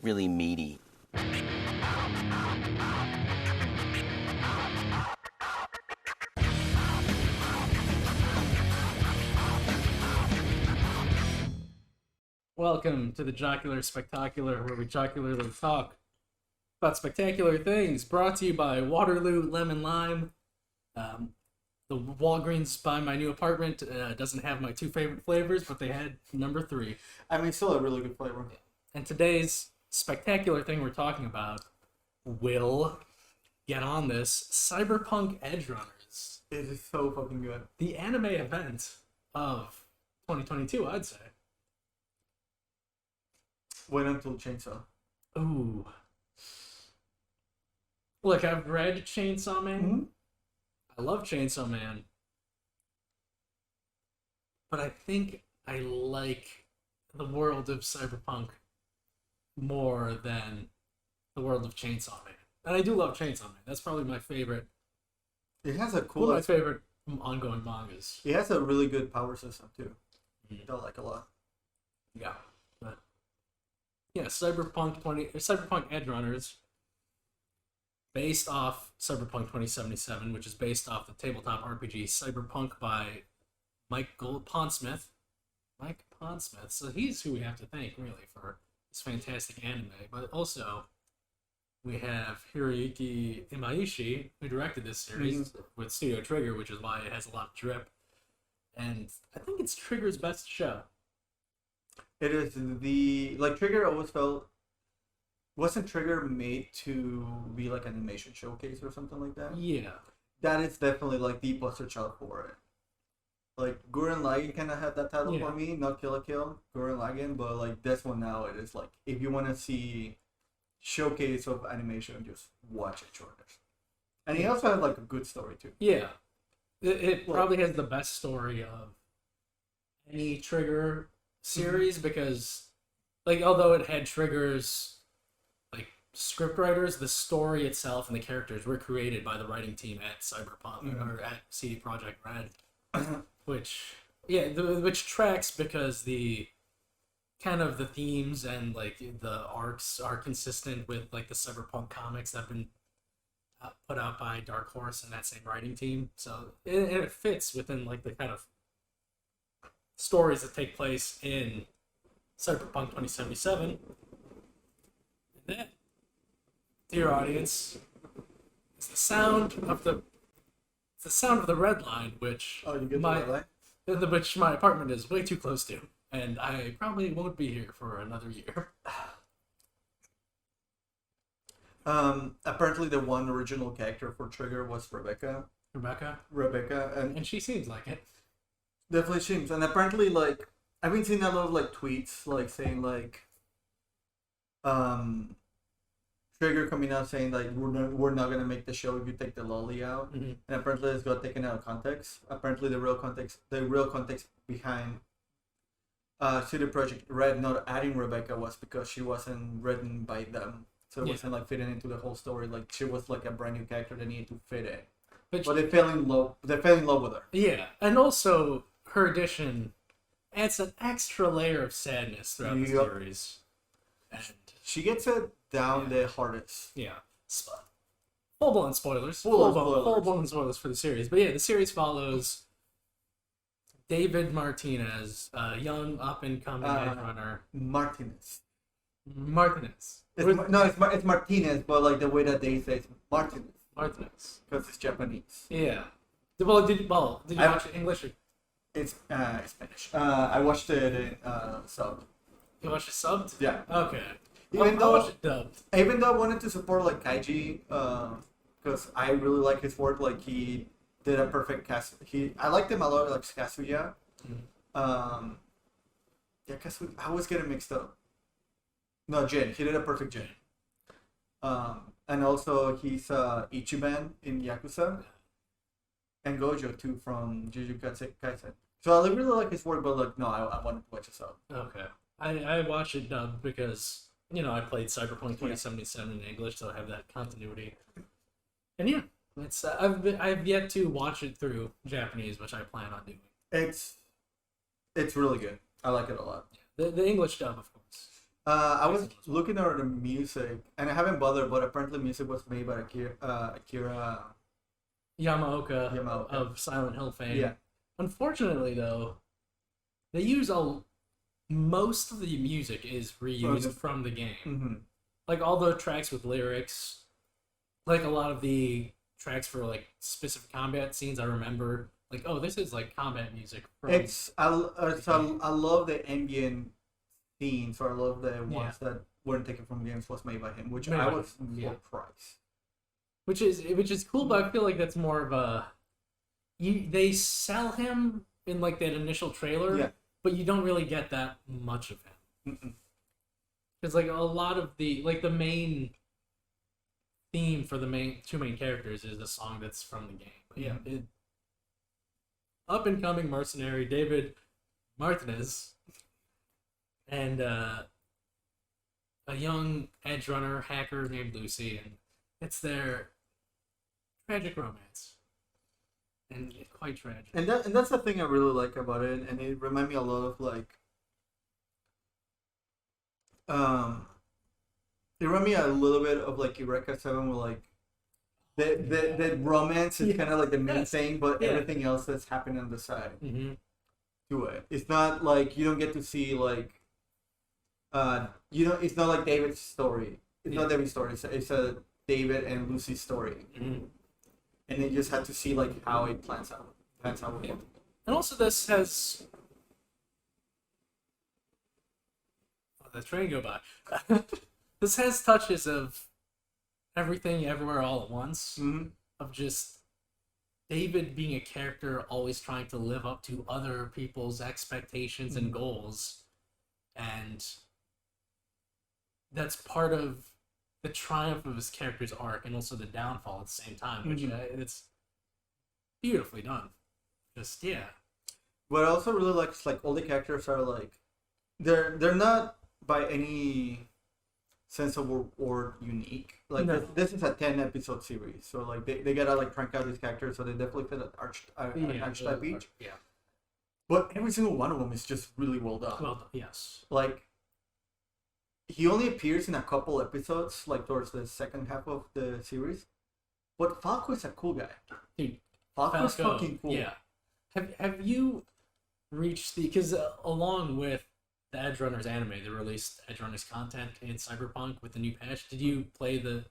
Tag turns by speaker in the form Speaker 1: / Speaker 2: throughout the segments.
Speaker 1: really meaty.
Speaker 2: Welcome to the Jocular Spectacular, where we jocularly talk about spectacular things. Brought to you by Waterloo Lemon Lime. The Walgreens by my new apartment doesn't have my two favorite flavors, but they had number 3.
Speaker 3: I mean, still a really good flavor.
Speaker 2: And today's spectacular thing we're talking about will get on this Cyberpunk Edgerunners.
Speaker 3: It is so fucking good.
Speaker 2: The anime event of 2022, I'd say.
Speaker 3: Wait until Chainsaw.
Speaker 2: Ooh. Look, I've read Chainsaw Man.
Speaker 3: Mm-hmm.
Speaker 2: I love Chainsaw Man. But I think I like the world of Cyberpunk more than the world of Chainsaw Man. And I do love Chainsaw Man. That's probably my favorite.
Speaker 3: It has a
Speaker 2: One
Speaker 3: cool.
Speaker 2: of my favorite ongoing mangas.
Speaker 3: It has a really good power system too.
Speaker 2: Mm.
Speaker 3: I like a lot.
Speaker 2: Yeah. But yeah, Cyberpunk Edgerunners, based off Cyberpunk 2077, which is based off the tabletop RPG Cyberpunk by Mike Pondsmith. Mike Pondsmith. So he's who we have to thank, really, for this fantastic anime. But also, we have Hiroyuki Imaishi, who directed this series with Studio Trigger, which is why it has a lot of drip. And I think it's Trigger's best show.
Speaker 3: It is Trigger always felt. Wasn't Trigger made to be like an animation showcase or something like that?
Speaker 2: Yeah.
Speaker 3: That is definitely like the poster child for it. Like Gurren Lagann kind of had that title for me, not Kill la Kill, Gurren Lagann, but like this one now it is like if you want to see showcase of animation, just watch it, Edgerunners. And he also had like a good story too.
Speaker 2: Yeah. It probably has the best story of any Trigger series because, like, although it had Trigger's like script writers, the story itself and the characters were created by the writing team at Cyberpunk or at CD Projekt Red, which tracks because the kind of the themes and like the arcs are consistent with like the Cyberpunk comics that have been put out by Dark Horse and that same writing team. So it fits within like the kind of stories that take place in Cyberpunk 2077. And that, dear audience, is the sound of the red line, which
Speaker 3: Oh, you get the red line?
Speaker 2: which my apartment is way too close to, and I probably won't be here for another year.
Speaker 3: Apparently the one original character for Trigger was Rebecca,
Speaker 2: And she seems like it.
Speaker 3: definitely seems. And apparently, like, I've been seeing a lot of like tweets, like saying like, Trigger coming out saying like we're not gonna make the show if you take the lolly out, and apparently it's got taken out of context. Apparently the real context behind CD Projekt Red not adding Rebecca was because she wasn't written by them, so it wasn't like fitting into the whole story. Like she was like a brand new character that needed to fit in. But they fell in love. They fell in love with her.
Speaker 2: Yeah, and also her addition adds an extra layer of sadness throughout the series. And
Speaker 3: she gets it down the hardest.
Speaker 2: yeah, full-blown spoilers.
Speaker 3: Full-blown
Speaker 2: Full-blown spoilers for the series. But yeah, the series follows David Martinez, a young up-and-coming edgerunner.
Speaker 3: Martinez.
Speaker 2: It's
Speaker 3: It's Martinez, but like the way that they say it's Martinez.
Speaker 2: Martinez.
Speaker 3: Because it's Japanese.
Speaker 2: Yeah. Well, did you watch it English? Or...
Speaker 3: It's Spanish. I watched it in sub.
Speaker 2: You watched it subbed?
Speaker 3: Yeah.
Speaker 2: Okay.
Speaker 3: Even
Speaker 2: I
Speaker 3: though
Speaker 2: watched it dubbed.
Speaker 3: I wanted to support like Kaiji, because I really like his work. Like he did a perfect cast. I liked him a lot, like Kazuya. Yeah, Kazuya. I always get it mixed up. No, Jin. He did a perfect Jin. And also he's Ichiban in Yakuza, and Gojo too from Jujutsu Kaisen. So I really like his work, but like no, I wanted to watch it sub.
Speaker 2: Okay. I watched it dubbed because, you know, I played Cyberpunk 2077 in English, so I have that continuity. And yeah, it's I've yet to watch it through Japanese, which I plan on doing.
Speaker 3: It's really good. I like it a lot.
Speaker 2: The English dub, of course.
Speaker 3: I was looking at the music, and I haven't bothered, but apparently music was made by Akira
Speaker 2: Yamaoka
Speaker 3: Yamaoka.
Speaker 2: of Silent Hill fame.
Speaker 3: Yeah.
Speaker 2: Unfortunately, though, they use most of the music is reused from the game.
Speaker 3: Mm-hmm.
Speaker 2: Like all the tracks with lyrics, like a lot of the tracks for like specific combat scenes. I remember, like, oh, this is like combat music.
Speaker 3: I love the ambient scenes, or I love the ones that weren't taken from games was made by him, which I was surprised.
Speaker 2: Which is cool, but I feel like that's more of a they sell him in like that initial trailer, but you don't really get that much of him. Because like a lot of the main theme for the two main characters is a song that's from the game. But yeah, up and coming mercenary David Martinez and a young edge runner hacker named Lucy, and it's their tragic romance, and it's quite tragic.
Speaker 3: And that's the thing I really like about it, and it reminds me a lot of like, it reminds me a little bit of like Eureka 7, where like the romance is kind of like the main thing, but everything else that's happening on the side to it. It's not like you don't get to see like, it's not like David's story. It's not David's story. It's a David and Lucy's story, and you just have to see like how it plans out.
Speaker 2: And also, this has the train go by. This has touches of everything, everywhere, all at once. Of just David being a character, always trying to live up to other people's expectations and goals, and that's part of the triumph of his character's arc, and also the downfall at the same time. Which it's beautifully done. Just
Speaker 3: What I also really like is like all the characters are like they're not by any sense of word unique. Like this is a 10-episode series, so like they gotta like crank out these characters, so they definitely fit an archetype each.
Speaker 2: Yeah.
Speaker 3: But every single one of them is just really well done.
Speaker 2: Well done, yes.
Speaker 3: Like he only appears in a couple episodes, like towards the second half of the series. But Falco is a cool guy.
Speaker 2: Dude,
Speaker 3: Falco's fucking cool.
Speaker 2: Yeah. Have you reached because along with the Edgerunners anime, they released Edgerunners content in Cyberpunk with the new patch. Did you play the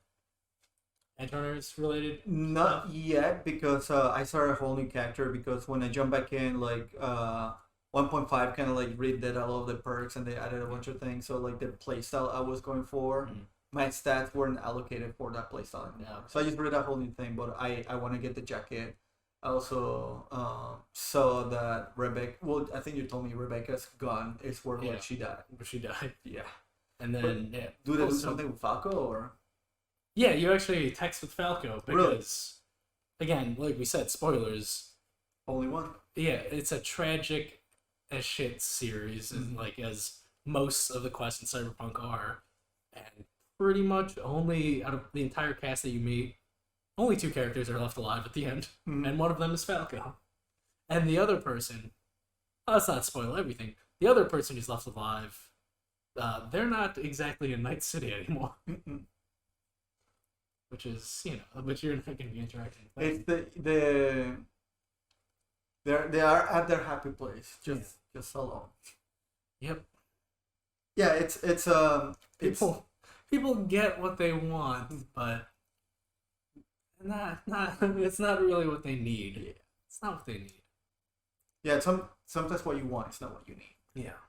Speaker 2: Edgerunners related?
Speaker 3: Not yet, because I started a whole new character, because when I jumped back in, like 1.5 kind of like redid all of the perks, and they added a bunch of things. So like the playstyle I was going for, my stats weren't allocated for that playstyle anymore. So I just read a whole new thing, but I want to get the jacket. I also saw that Rebecca. Well, I think you told me Rebecca's gun is where like she died.
Speaker 2: Where she died.
Speaker 3: Yeah.
Speaker 2: And then
Speaker 3: do they do something with Falco or?
Speaker 2: Yeah, you actually text with Falco because, again, like we said, spoilers.
Speaker 3: Only one.
Speaker 2: Yeah, it's a tragic as shit series, and like as most of the quests in Cyberpunk are, and pretty much only out of the entire cast that you meet, only 2 characters are left alive at the end, and one of them is Falco. And the other person, let's not spoil everything, the other person who's left alive, they're not exactly in Night City anymore. Which is, but you're not going to be interacting with them.
Speaker 3: It's they are at their happy place, just alone.
Speaker 2: Yep.
Speaker 3: Yeah, it's
Speaker 2: people get what they want, but it's not really what they need. Yeah. It's not what they need.
Speaker 3: Yeah, sometimes what you want is not what you need.
Speaker 2: Yeah.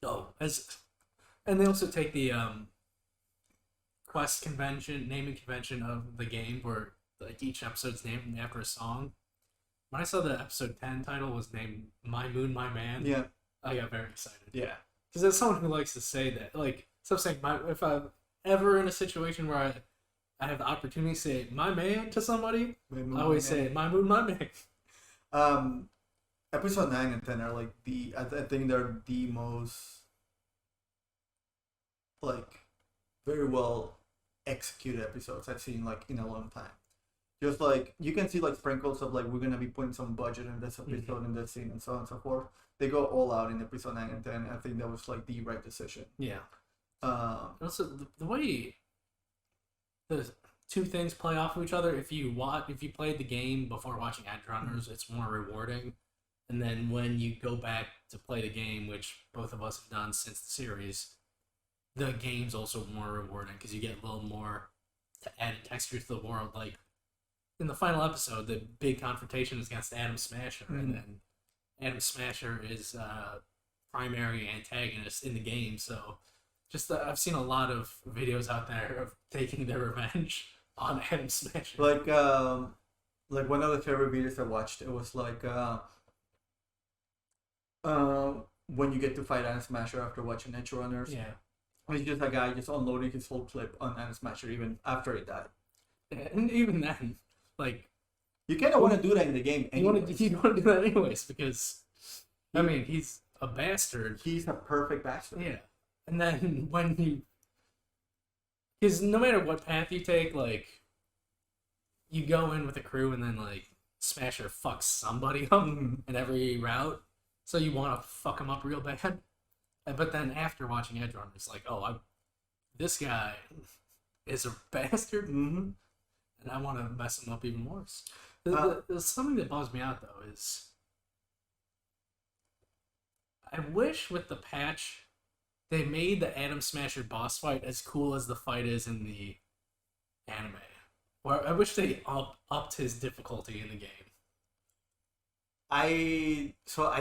Speaker 2: Oh, and they also take the quest convention, naming convention of the game, where like each episode's named after a song. When I saw the episode 10 title was named "My Moon, My Man," I got very excited.
Speaker 3: Yeah,
Speaker 2: because as someone who likes to say that, like, so I'm saying, if I'm ever in a situation where I have the opportunity to say "my man" to somebody, I always say "my moon, my man."
Speaker 3: Episode 9 and 10 are like I think they're the most like very well executed episodes I've seen like in a long time. Just like you can see like sprinkles of like we're gonna be putting some budget in this episode and this scene and so on and so forth. they go all out in episode 9 and 10. I think that was like the right decision.
Speaker 2: Yeah.
Speaker 3: Uh,
Speaker 2: Also, the way the two things play off of each other. If you played the game before watching Edgerunners, it's more rewarding. And then when you go back to play the game, which both of us have done since the series, the game's also more rewarding because you get a little more added texture to the world. Like in the final episode, the big confrontation is against Adam Smasher, and then Adam Smasher is primary antagonist in the game. So just I've seen a lot of videos out there of taking their revenge on Adam Smasher.
Speaker 3: Like one of the favorite videos I watched, it was like when you get to fight Adam Smasher after watching Edgerunners.
Speaker 2: Yeah.
Speaker 3: It's just a guy just unloading his whole clip on Adam Smasher even after he died.
Speaker 2: And even then, like
Speaker 3: you kind of want to do that in the game.
Speaker 2: You want to do that anyways because I mean he's a bastard.
Speaker 3: He's a perfect bastard.
Speaker 2: Yeah. And then when you, because no matter what path you take, like you go in with a crew and then like Smasher fucks somebody up in every route, so you want to fuck him up real bad. But then after watching Edgerunner, it's like, this guy is a bastard, and I want to mess him up even worse. Something that bugs me out though is, I wish with the patch they made the Adam Smasher boss fight as cool as the fight is in the anime. Or I wish they upped his difficulty in the game.
Speaker 3: I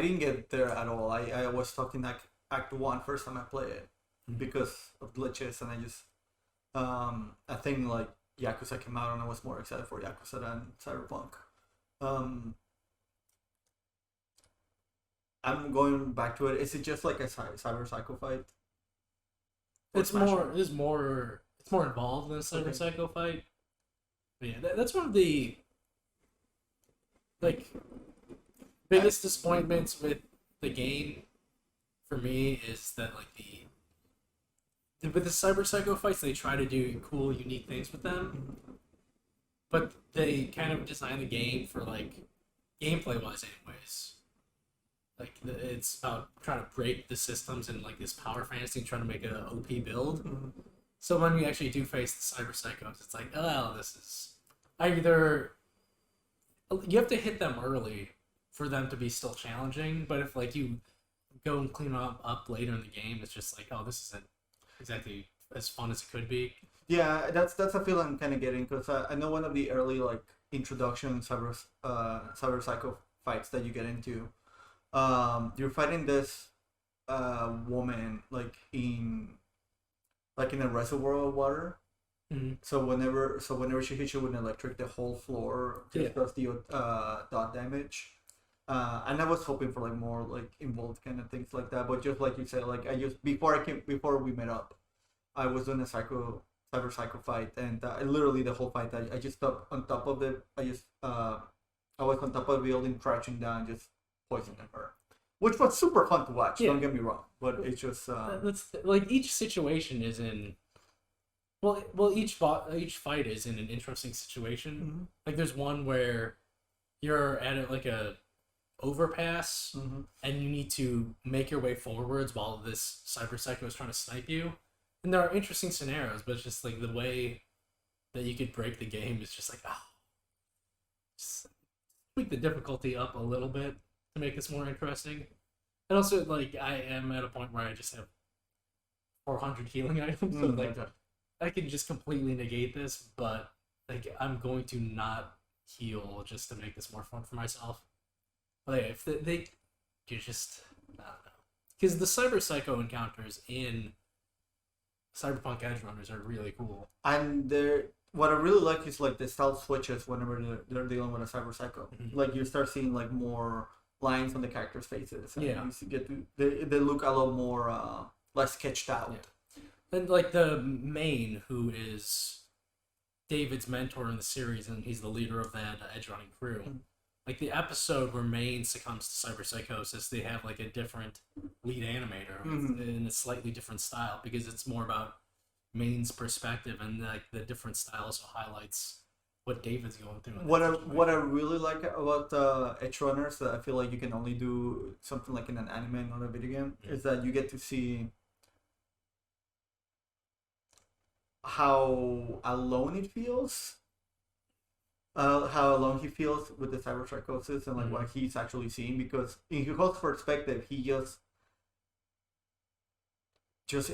Speaker 3: didn't get there at all. I was stuck in Act 1 first time I played it because of glitches, and I just I think like Yakuza came out and I was more excited for Yakuza than Cyberpunk. I'm going back to it. Is it just like a cyber psycho fight?
Speaker 2: It's more involved than a cyber psycho fight. But yeah, that's one of the biggest disappointments with the game for me is that with the cyber psycho fights they try to do cool, unique things with them, but they kind of design the game for gameplay wise anyways. It's about trying to break the systems and this power fantasy and trying to make an OP build. So when we actually do face the cyber psychos, it's like, oh, this is either you have to hit them early for them to be still challenging, but if you go and clean up later in the game, it's just like, oh, this isn't exactly as fun as it could be.
Speaker 3: Yeah, that's a feeling I'm kind of getting, because I know one of the early introduction cyber psycho fights that you get into, you're fighting this woman in a reservoir of water. So whenever she hits you with an electric, the whole floor just does the dot damage. And I was hoping for more involved kind of things like that, but just like you said, I just before we met up, I was doing a cyber psycho fight, and literally the whole fight I just stopped on top of it. I was on top of the building, crouching down, just poisoning her, which was super fun to watch. Don't get me wrong, but it's just
Speaker 2: that's each situation is in. Well, each fight is in an interesting situation. There's one where you're at a overpass, and you need to make your way forwards while this cyber psycho is trying to snipe you. And there are interesting scenarios, but it's just the way that you could break the game is just just tweak the difficulty up a little bit to make this more interesting. And also, I am at a point where I just have 400 healing items, so I can just completely negate this, but I'm going to not heal just to make this more fun for myself. But yeah, if they you just, I don't know, because the cyber psycho encounters in Cyberpunk Edgerunners are really cool. And
Speaker 3: what I really like is the stealth switches whenever they're dealing with a cyber psycho. You start seeing more lines on the characters' faces. And you they look a lot more less sketched out.
Speaker 2: Yeah. And the main, who is David's mentor in the series, and he's the leader of that edge running crew. The episode where Maine succumbs to cyberpsychosis, they have a different lead animator in a slightly different style, because it's more about Maine's perspective, and the different style also highlights what David's going through.
Speaker 3: What I really like about Edgerunners that I feel like you can only do something like in an anime and not a video game is that you get to see how alone it feels. How alone he feels with the cyberpsychosis and like what he's actually seeing, because in his perspective he just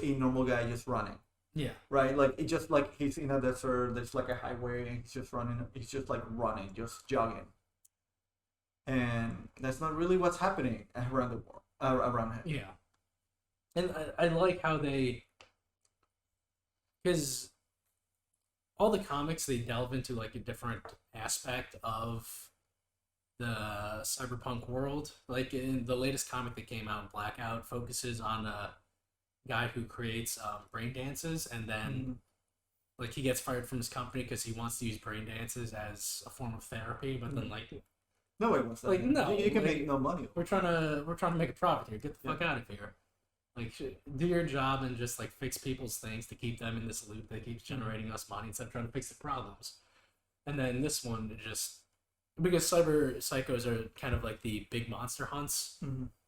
Speaker 3: a normal guy just running.
Speaker 2: Yeah.
Speaker 3: Right? Like it just like he's in a desert, there's like a highway and he's just running, he's just like running, just jogging. And that's not really what's happening around the world around him.
Speaker 2: Yeah. And I like how they, because all the comics, they delve into like a different aspect of the cyberpunk world. Like in the latest comic that came out, Blackout, focuses on a guy who creates brain dances, and then like he gets fired from his company because he wants to use brain dances as a form of therapy. But then like
Speaker 3: nobody wants that.
Speaker 2: Like no,
Speaker 3: you can
Speaker 2: like,
Speaker 3: make no money.
Speaker 2: We're trying to make a profit here. Get the fuck out of here. Like, do your job and just like fix people's things to keep them in this loop that keeps generating us money instead of trying to fix the problems. And then this one just because cyber psychos are kind of like the big monster hunts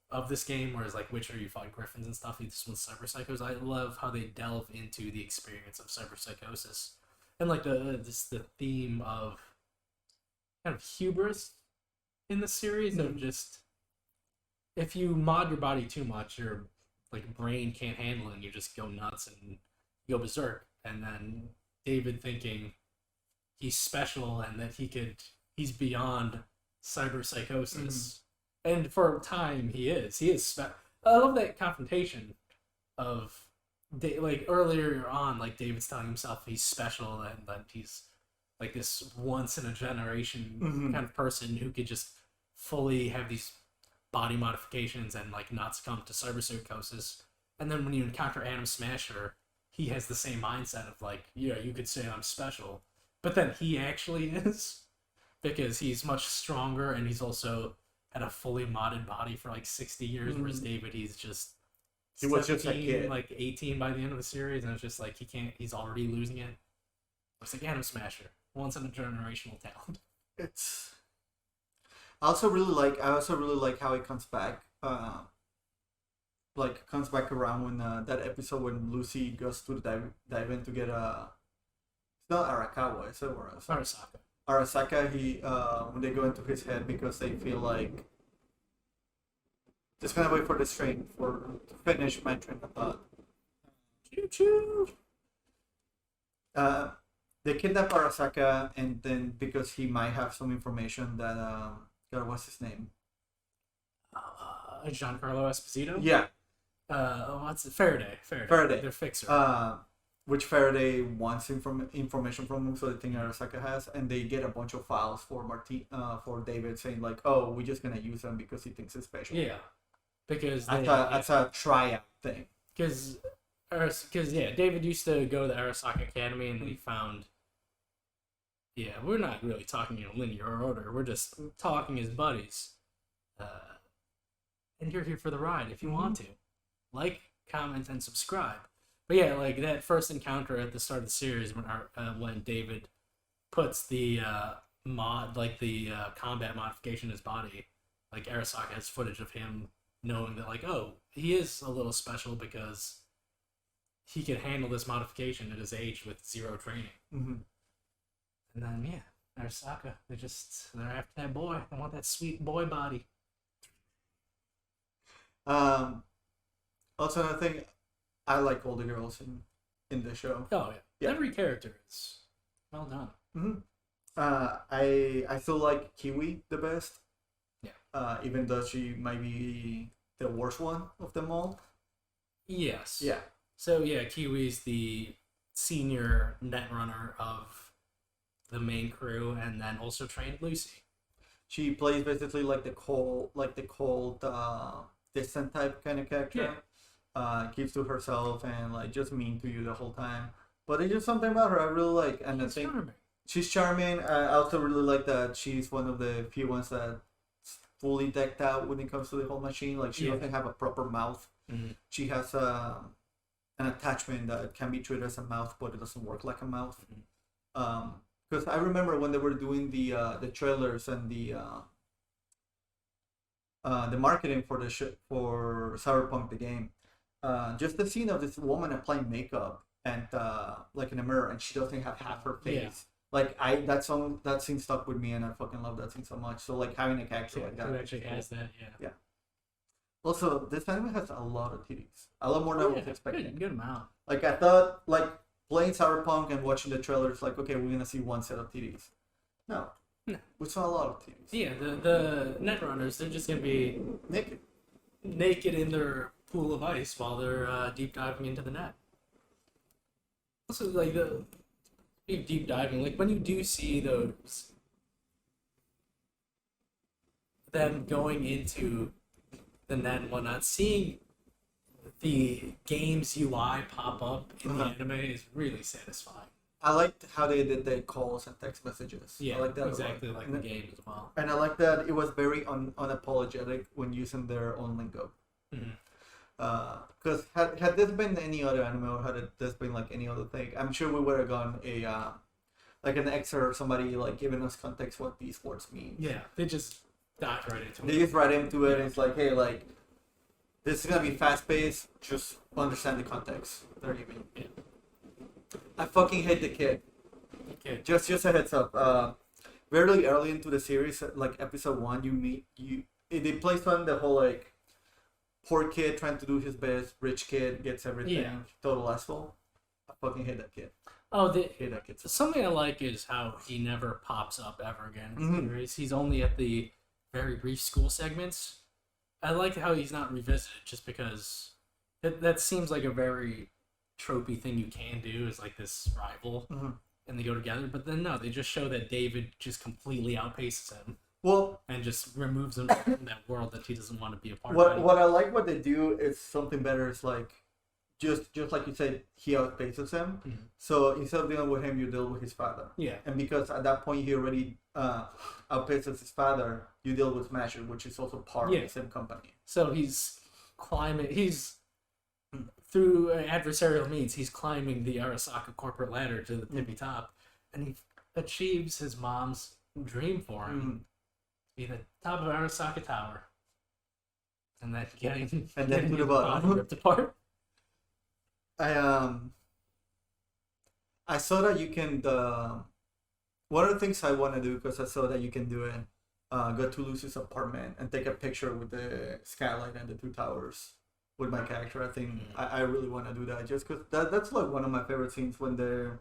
Speaker 2: of this game, whereas like Witcher you fight griffins and stuff. This one's cyber psychos. I love how they delve into the experience of cyber psychosis and like the theme of kind of hubris in the series of just if you mod your body too much, your like brain can't handle it and you just go nuts and go berserk. And then David thinking he's special and that he's beyond cyber psychosis. And for a time he is I love that confrontation of like earlier on, like David's telling himself he's special and that he's like this once in a generation kind of person who could just fully have these body modifications and like not succumb to cyberpsychosis. And then when you encounter Adam Smasher, he has the same mindset of like, yeah, you could say I'm special, but then he actually is, because he's much stronger and he's also had a fully modded body for like 60 years, whereas David, he was just a kid, like 18 by the end of the series, and it's just like he's already losing it. It's like Adam Smasher, once in a generational talent.
Speaker 3: I also really like how it comes back. Like comes back around when that episode when Lucy goes to dive in to get it's not Arakawa, is it? Or Arasaka. He when they go into his head because they feel like just gonna wait for this train to finish my train of thought. Choo choo. They kidnap Arasaka, and then because he might have some information that God, what's his name?
Speaker 2: Giancarlo Esposito?
Speaker 3: Yeah.
Speaker 2: What's it? Faraday. Their fixer.
Speaker 3: Which Faraday wants information from him, so they think Arasaka has, and they get a bunch of files for David saying like, oh, we're just gonna use them because he thinks it's special.
Speaker 2: Yeah. Because
Speaker 3: that's a tryout thing.
Speaker 2: Because David used to go to the Arasaka Academy, and he found. Yeah, we're not really talking in linear order. We're just talking as buddies. And you're here for the ride if you want to. Like, comment, and subscribe. But yeah, like that first encounter at the start of the series when David puts the combat modification in his body, like Arasaka has footage of him knowing that like, oh, he is a little special because he can handle this modification at his age with zero training. And then yeah, Arasaka, they're after that boy. They want that sweet boy body.
Speaker 3: Also another thing, I like all the girls in the show.
Speaker 2: Oh yeah. Every character is well done.
Speaker 3: I still like Kiwi the best.
Speaker 2: Yeah.
Speaker 3: Even though she might be the worst one of them all.
Speaker 2: Yes.
Speaker 3: Yeah.
Speaker 2: So yeah, Kiwi's the senior netrunner of the main crew, and then also trained Lucy.
Speaker 3: She plays basically like the cold, distant type kind of character.
Speaker 2: Yeah.
Speaker 3: Keeps to herself and like just mean to you the whole time. But there's just something about her I really like, and I think she's charming. I also really like that she's one of the few ones that's fully decked out when it comes to the whole machine. Like she doesn't have a proper mouth. She has an attachment that can be treated as a mouth, but it doesn't work like a mouth. because I remember when they were doing the trailers and the marketing for for Cyberpunk the game. Just the scene of this woman applying makeup and like in a mirror, and she doesn't have half her face.
Speaker 2: Yeah.
Speaker 3: Like that scene stuck with me, and I fucking love that scene so much. So like having a character like that.
Speaker 2: Who actually has that? Yeah.
Speaker 3: Yeah. Also, this anime has a lot of titties. A lot more than I was expecting.
Speaker 2: Good amount.
Speaker 3: Like I thought, like playing Cyberpunk and watching the trailers, like okay, we're gonna see one set of titties. No, we saw a lot of titties.
Speaker 2: Yeah, the Netrunners, they're just gonna be naked in their pool of ice while they're deep diving into the net. Also, like the deep diving, like when you do see those them going into the net and whatnot, seeing the game's UI pop up in the anime is really satisfying.
Speaker 3: I liked how they did the calls and text messages.
Speaker 2: Yeah,
Speaker 3: I like that
Speaker 2: exactly like the game as well.
Speaker 3: And I like that it was very unapologetic when using their own lingo. Because had this been any other anime or had this been like any other thing, I'm sure we would have gone like an excerpt or somebody like giving us context what these words mean.
Speaker 2: Yeah, they just dive right into it.
Speaker 3: They just right into it. And it's like, hey, like this is gonna be fast paced. Just understand the context. They're even.
Speaker 2: Yeah.
Speaker 3: I fucking hate the kid.
Speaker 2: Okay.
Speaker 3: Just a heads up. Very early into the series, like episode 1, they placed on the whole like poor kid trying to do his best, rich kid gets everything, total asshole. I fucking hate that kid.
Speaker 2: Oh,
Speaker 3: Hate that kid.
Speaker 2: something I like is how he never pops up ever again in the series. He's only at the very brief school segments. I like how he's not revisited, just because that seems like a very tropey thing you can do, is like this rival, and they go together. But then no, they just show that David just completely outpaces him.
Speaker 3: Well,
Speaker 2: and just removes him from that world that he doesn't want to be a part
Speaker 3: of.
Speaker 2: of.
Speaker 3: What I like what they do is something better. It's like just like you said, he outpaces him. So instead of dealing with him, you deal with his father.
Speaker 2: Yeah.
Speaker 3: And because at that point he already outpaces his father, you deal with Smasher, which is also part of the same company.
Speaker 2: So he's climbing. He's through adversarial means. He's climbing the Arasaka corporate ladder to the tippy top, and he achieves his mom's dream for him. Be the top of Arasaka Tower, and then getting
Speaker 3: to the bottom
Speaker 2: ripped apart.
Speaker 3: I saw that you can. One of the things I want to do, because I saw that you can do it, go to Lucy's apartment and take a picture with the skyline and the 2 towers with my character. I think I really want to do that, just because that's like one of my favorite scenes when they're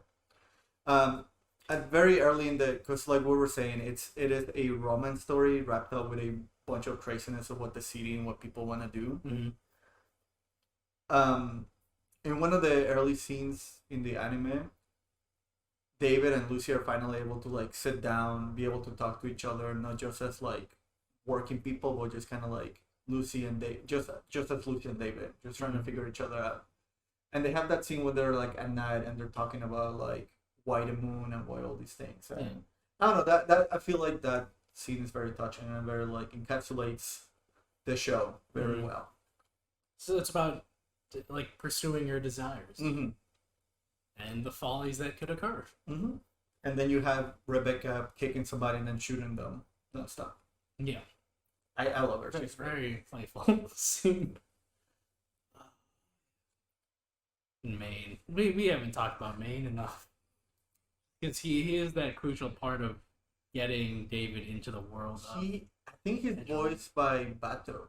Speaker 3: at very early in the, because like we were saying, it is a romance story wrapped up with a bunch of craziness of what the city and what people want to do. In one of the early scenes in the anime, David and Lucy are finally able to like sit down, be able to talk to each other, not just as like working people, but just kind of like Lucy and just as Lucy and David, just trying to figure each other out. And they have that scene where they're like at night and they're talking about like why the moon and why all these things. And I don't know, that I feel like that scene is very touching and very like encapsulates the show very well.
Speaker 2: So it's about like pursuing your desires and the follies that could occur.
Speaker 3: And then you have Rebecca kicking somebody and then shooting them nonstop.
Speaker 2: Yeah,
Speaker 3: I love her.
Speaker 2: She's very playful scene. Maine, we haven't talked about Maine enough, because he is that crucial part of getting David into the world.
Speaker 3: I think he's voiced by Bato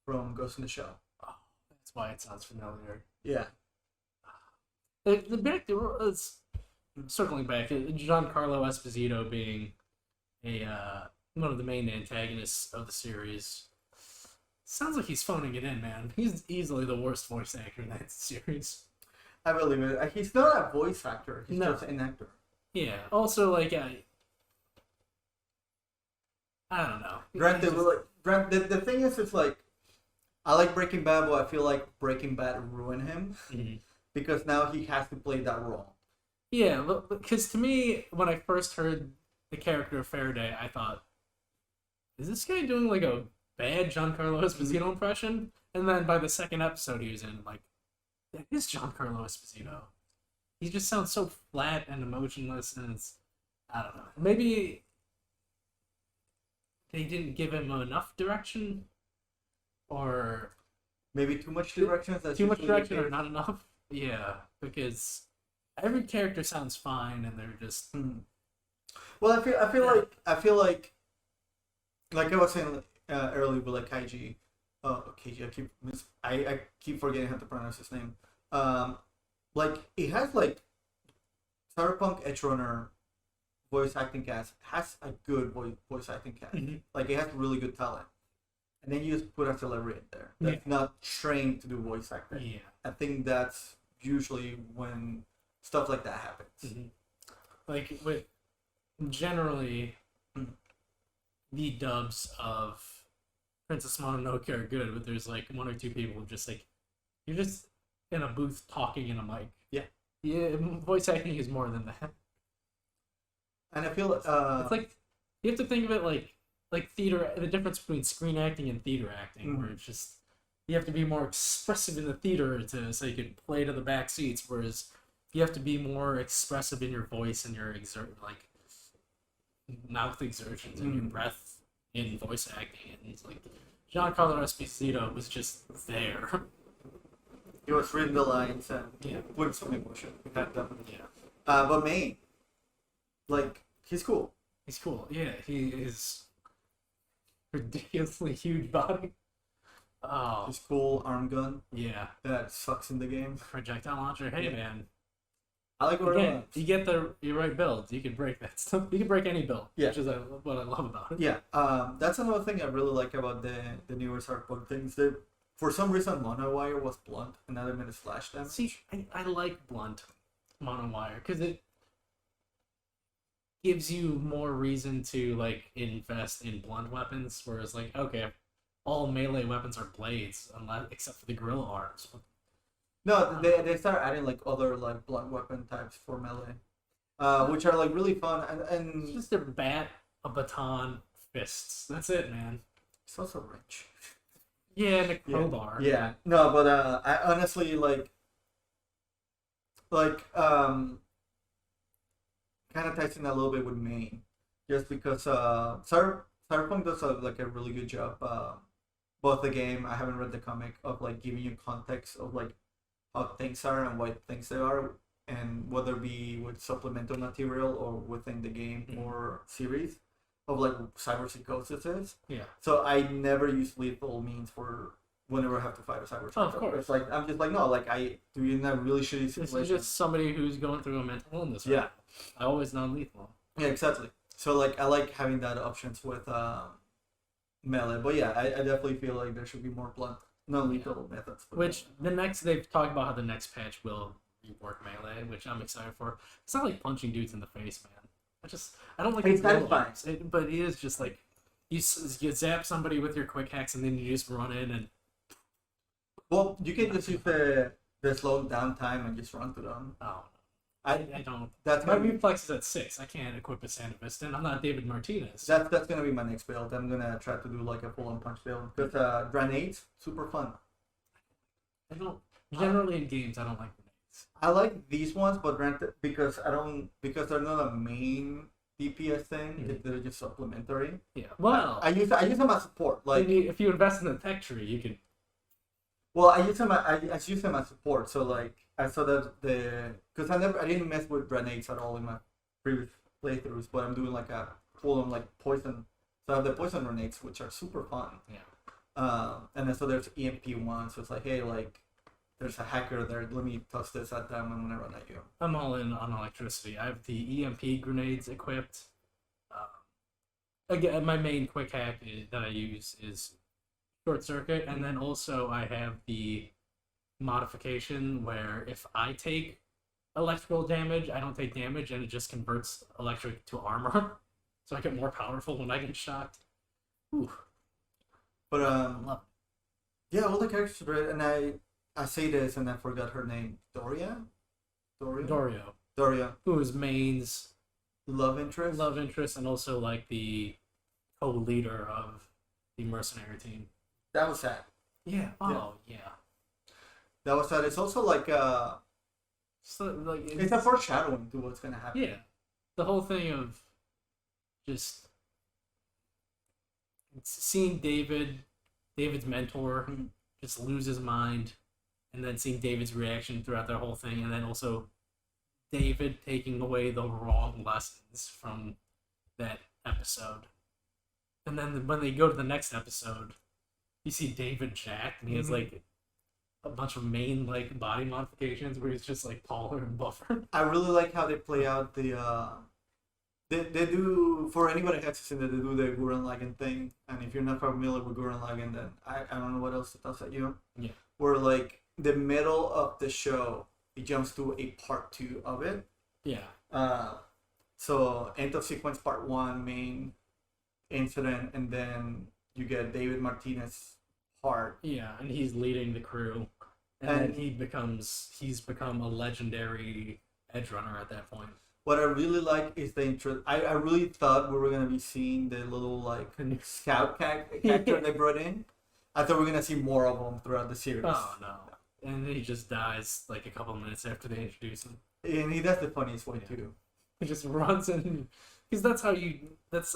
Speaker 3: from Ghost in the Shell.
Speaker 2: Oh, that's why it sounds familiar.
Speaker 3: Yeah.
Speaker 2: The back, circling back, Giancarlo Esposito being one of the main antagonists of the series. Sounds like he's phoning it in, man. He's easily the worst voice actor in that series.
Speaker 3: I believe it. He's not a voice actor. He's just an actor.
Speaker 2: Yeah. Also, like, I don't know.
Speaker 3: Granted, the thing is, it's like, I like Breaking Bad, but I feel like Breaking Bad ruined him because now he has to play that role.
Speaker 2: Yeah, because to me, when I first heard the character of Faraday, I thought, is this guy doing like a bad Giancarlo Esposito impression? And then by the second episode he was in, I'm like, that is Giancarlo Esposito. He just sounds so flat and emotionless, and I don't know. Maybe they didn't give him enough direction, or
Speaker 3: Maybe too much directions. That's
Speaker 2: too much
Speaker 3: usually the
Speaker 2: direction, or
Speaker 3: case.
Speaker 2: not enough. Yeah, because every character sounds fine, and they're just
Speaker 3: Well,
Speaker 2: Yeah.
Speaker 3: I feel like I was saying earlier with like Kaiji. Kaiji. I keep forgetting how to pronounce his name. Um, like it has like Cyberpunk Edgerunner voice acting cast has a good voice acting cast.
Speaker 2: Mhm.
Speaker 3: Like it has really good talent, and then you just put a celebrity in there that's not trained to do voice acting.
Speaker 2: yeah.
Speaker 3: I think that's usually when stuff like that happens.
Speaker 2: Mhm. Like with generally the dubs of Princess Mononoke are good, but there's like one or two people just like you're just in a booth talking in a mic.
Speaker 3: Yeah.
Speaker 2: Yeah, voice acting is more than that.
Speaker 3: And I feel
Speaker 2: It's like you have to think of it like theater. The difference between screen acting and theater acting, where it's just you have to be more expressive in the theater to so you can play to the back seats, whereas you have to be more expressive in your voice and your mouth exertions and your breath in voice acting. And it's like Giancarlo Esposito was just there.
Speaker 3: he was reading the lines and
Speaker 2: Yeah.
Speaker 3: putting some emotion behind them.
Speaker 2: Yeah.
Speaker 3: But Maine, like he's cool.
Speaker 2: He's cool. Yeah, he is ridiculously huge body. Oh,
Speaker 3: He's cool. Arm gun
Speaker 2: yeah.
Speaker 3: that sucks in the game.
Speaker 2: Projectile launcher. Hey,
Speaker 3: Yeah.
Speaker 2: man.
Speaker 3: I like Gorilla.
Speaker 2: Again, you get the right build. You can break that stuff. You can break any build,
Speaker 3: Yeah.
Speaker 2: which is what I love about it.
Speaker 3: Yeah, that's another thing I really like about the newer Cyberpunk things. That for some reason Monowire was blunt and not even a slash damage.
Speaker 2: See, I like blunt monowire because it gives you more reason to like invest in blunt weapons, whereas like okay, all melee weapons are blades, unless except for the gorilla arms.
Speaker 3: No, they start adding like other like blunt weapon types for melee, which are like really fun
Speaker 2: It's
Speaker 3: and
Speaker 2: just a bat, a baton, fists. That's it, man.
Speaker 3: it's also rich.
Speaker 2: Yeah, and a crowbar.
Speaker 3: Yeah, no, but I honestly like kind of ties in a little bit with Maine, just because Cyberpunk does like a really good job. Both the game, I haven't read the comic, of like giving you context of like how things are and why things they are, and whether it be with supplemental material or within the game or series of like cyber psychosis is.
Speaker 2: Yeah.
Speaker 3: So I never use lethal means for whenever I have to fight a cyber
Speaker 2: Oh, of
Speaker 3: psycho.
Speaker 2: course.
Speaker 3: It's like I'm just like no, like I do in a really shitty
Speaker 2: This is
Speaker 3: situation.
Speaker 2: just somebody who's going through a mental illness. Right?
Speaker 3: Yeah.
Speaker 2: I always non-lethal.
Speaker 3: Yeah, exactly. So like I like having that options with melee, but yeah, I definitely feel like there should be more blunt, non-lethal methods. for
Speaker 2: Which the next they've talked about how the next patch will rework melee, which I'm excited for. It's not like punching dudes in the face, man. I don't like
Speaker 3: It's
Speaker 2: these little
Speaker 3: satisfying.
Speaker 2: arms. But it is just like you zap somebody with your quick hacks and then you just run in and
Speaker 3: Well, you can just use the slow down time and just run to them.
Speaker 2: oh,
Speaker 3: I
Speaker 2: I don't.
Speaker 3: that's
Speaker 2: My
Speaker 3: gonna be
Speaker 2: reflex is at 6. I can't equip a Sandavist, and I'm not David Martinez.
Speaker 3: that's gonna be my next build. I'm gonna try to do like a full on punch build because grenades super fun.
Speaker 2: I don't generally in games. I don't like grenades.
Speaker 3: I like these ones, but granted, because they're not a main DPS thing. They're just supplementary.
Speaker 2: Yeah. Well,
Speaker 3: I use them as support. Like
Speaker 2: if you invest in the tech tree, you can.
Speaker 3: well, I use them as support. So like I saw that because I didn't mess with grenades at all in my previous playthroughs, but I'm doing like a full on like poison. So I have the poison grenades, which are super fun.
Speaker 2: Yeah.
Speaker 3: And then so there's EMP one, so it's like hey like. There's a hacker there. Let me toss this at them. I'm gonna run at you.
Speaker 2: I'm all in on electricity. I have the EMP grenades equipped. Again, my main quick hack that I use is short circuit, and then also I have the modification where if I take electrical damage, I don't take damage, and it just converts electric to armor, so I get more powerful when I get shocked. Ooh,
Speaker 3: But
Speaker 2: love
Speaker 3: yeah, all the characters are great, and I say this and I forgot her name. Doria.
Speaker 2: Dorio, who is Maine's
Speaker 3: Love interest.
Speaker 2: love interest and also like the co-leader of the mercenary team.
Speaker 3: That was sad.
Speaker 2: Yeah. Oh yeah.
Speaker 3: That was sad. It's also like
Speaker 2: So like
Speaker 3: it's a foreshadowing to what's gonna happen.
Speaker 2: yeah. the whole thing of just seeing David's mentor, just lose his mind, and then seeing David's reaction throughout that whole thing, and then also David taking away the wrong lessons from that episode. And then when they go to the next episode, you see David jacked, and he has like a bunch of main like body modifications where he's just like taller and buffer.
Speaker 3: I really like how they play out the they do, for anybody who hasn't seen it, they do the Gurren Lagann thing, and if you're not familiar with Gurren Lagann, then I don't know what else to toss at you.
Speaker 2: Yeah.
Speaker 3: Where like the middle of the show, it jumps to a part 2 of it.
Speaker 2: Yeah.
Speaker 3: So end of sequence part 1, main incident, and then you get David Martinez part.
Speaker 2: Yeah, and he's leading the crew, and then he's become a legendary edgerunner at that point.
Speaker 3: What I really like is the intro. I really thought we were gonna be seeing the little like scout character they brought in. I thought we were gonna see more of them throughout the series.
Speaker 2: Oh no! And then he just dies like a couple minutes after they introduce him.
Speaker 3: And he does the funniest way too.
Speaker 2: He just runs in, because that's how you. That's.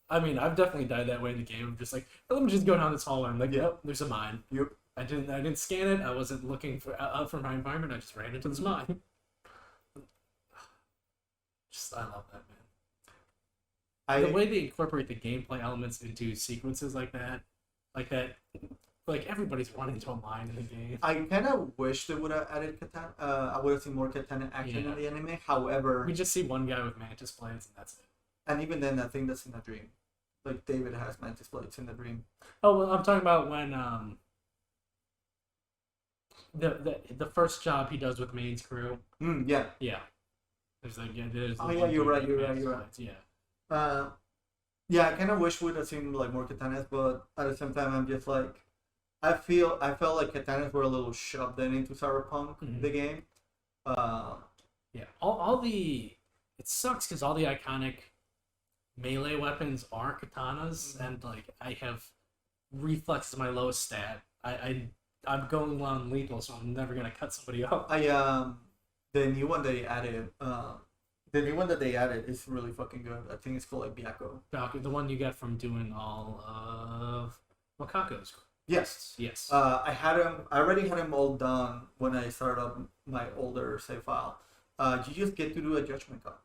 Speaker 2: I mean, I've definitely died that way in the game. I'm just like, let me just go down this hallway. I'm like, yep, there's a mine.
Speaker 3: Yep.
Speaker 2: I didn't scan it. I wasn't looking out for my environment. I just ran into this mine. I love that, man. The way they incorporate the gameplay elements into sequences like that, like everybody's running to a mine in the game.
Speaker 3: I kind of wish they would have added katana. I would have seen more katana action in the anime. However,
Speaker 2: we just see one guy with mantis blades, and that's it.
Speaker 3: And even then, I think that's in a dream. Like David has mantis blades in the dream.
Speaker 2: Oh well, I'm talking about when the first job he does with Maine's crew.
Speaker 3: Yeah.
Speaker 2: Yeah. There's
Speaker 3: You're right.
Speaker 2: Yeah.
Speaker 3: Yeah, I kind of wish we'd have seen like more katanas, but at the same time, I'm just like, I felt like katanas were a little shoved into Cyberpunk the game.
Speaker 2: Yeah, all the it sucks because all the iconic melee weapons are katanas, and like I have reflex is my lowest stat. I'm going on lethal, so I'm never gonna cut somebody up.
Speaker 3: The new one they added, is really fucking good. I think it's called like Byakko.
Speaker 2: The one you get from doing all of Makako's.
Speaker 3: Yes.
Speaker 2: Yes.
Speaker 3: I already had him all done when I started up my older save file. You just get to do a judgment cut.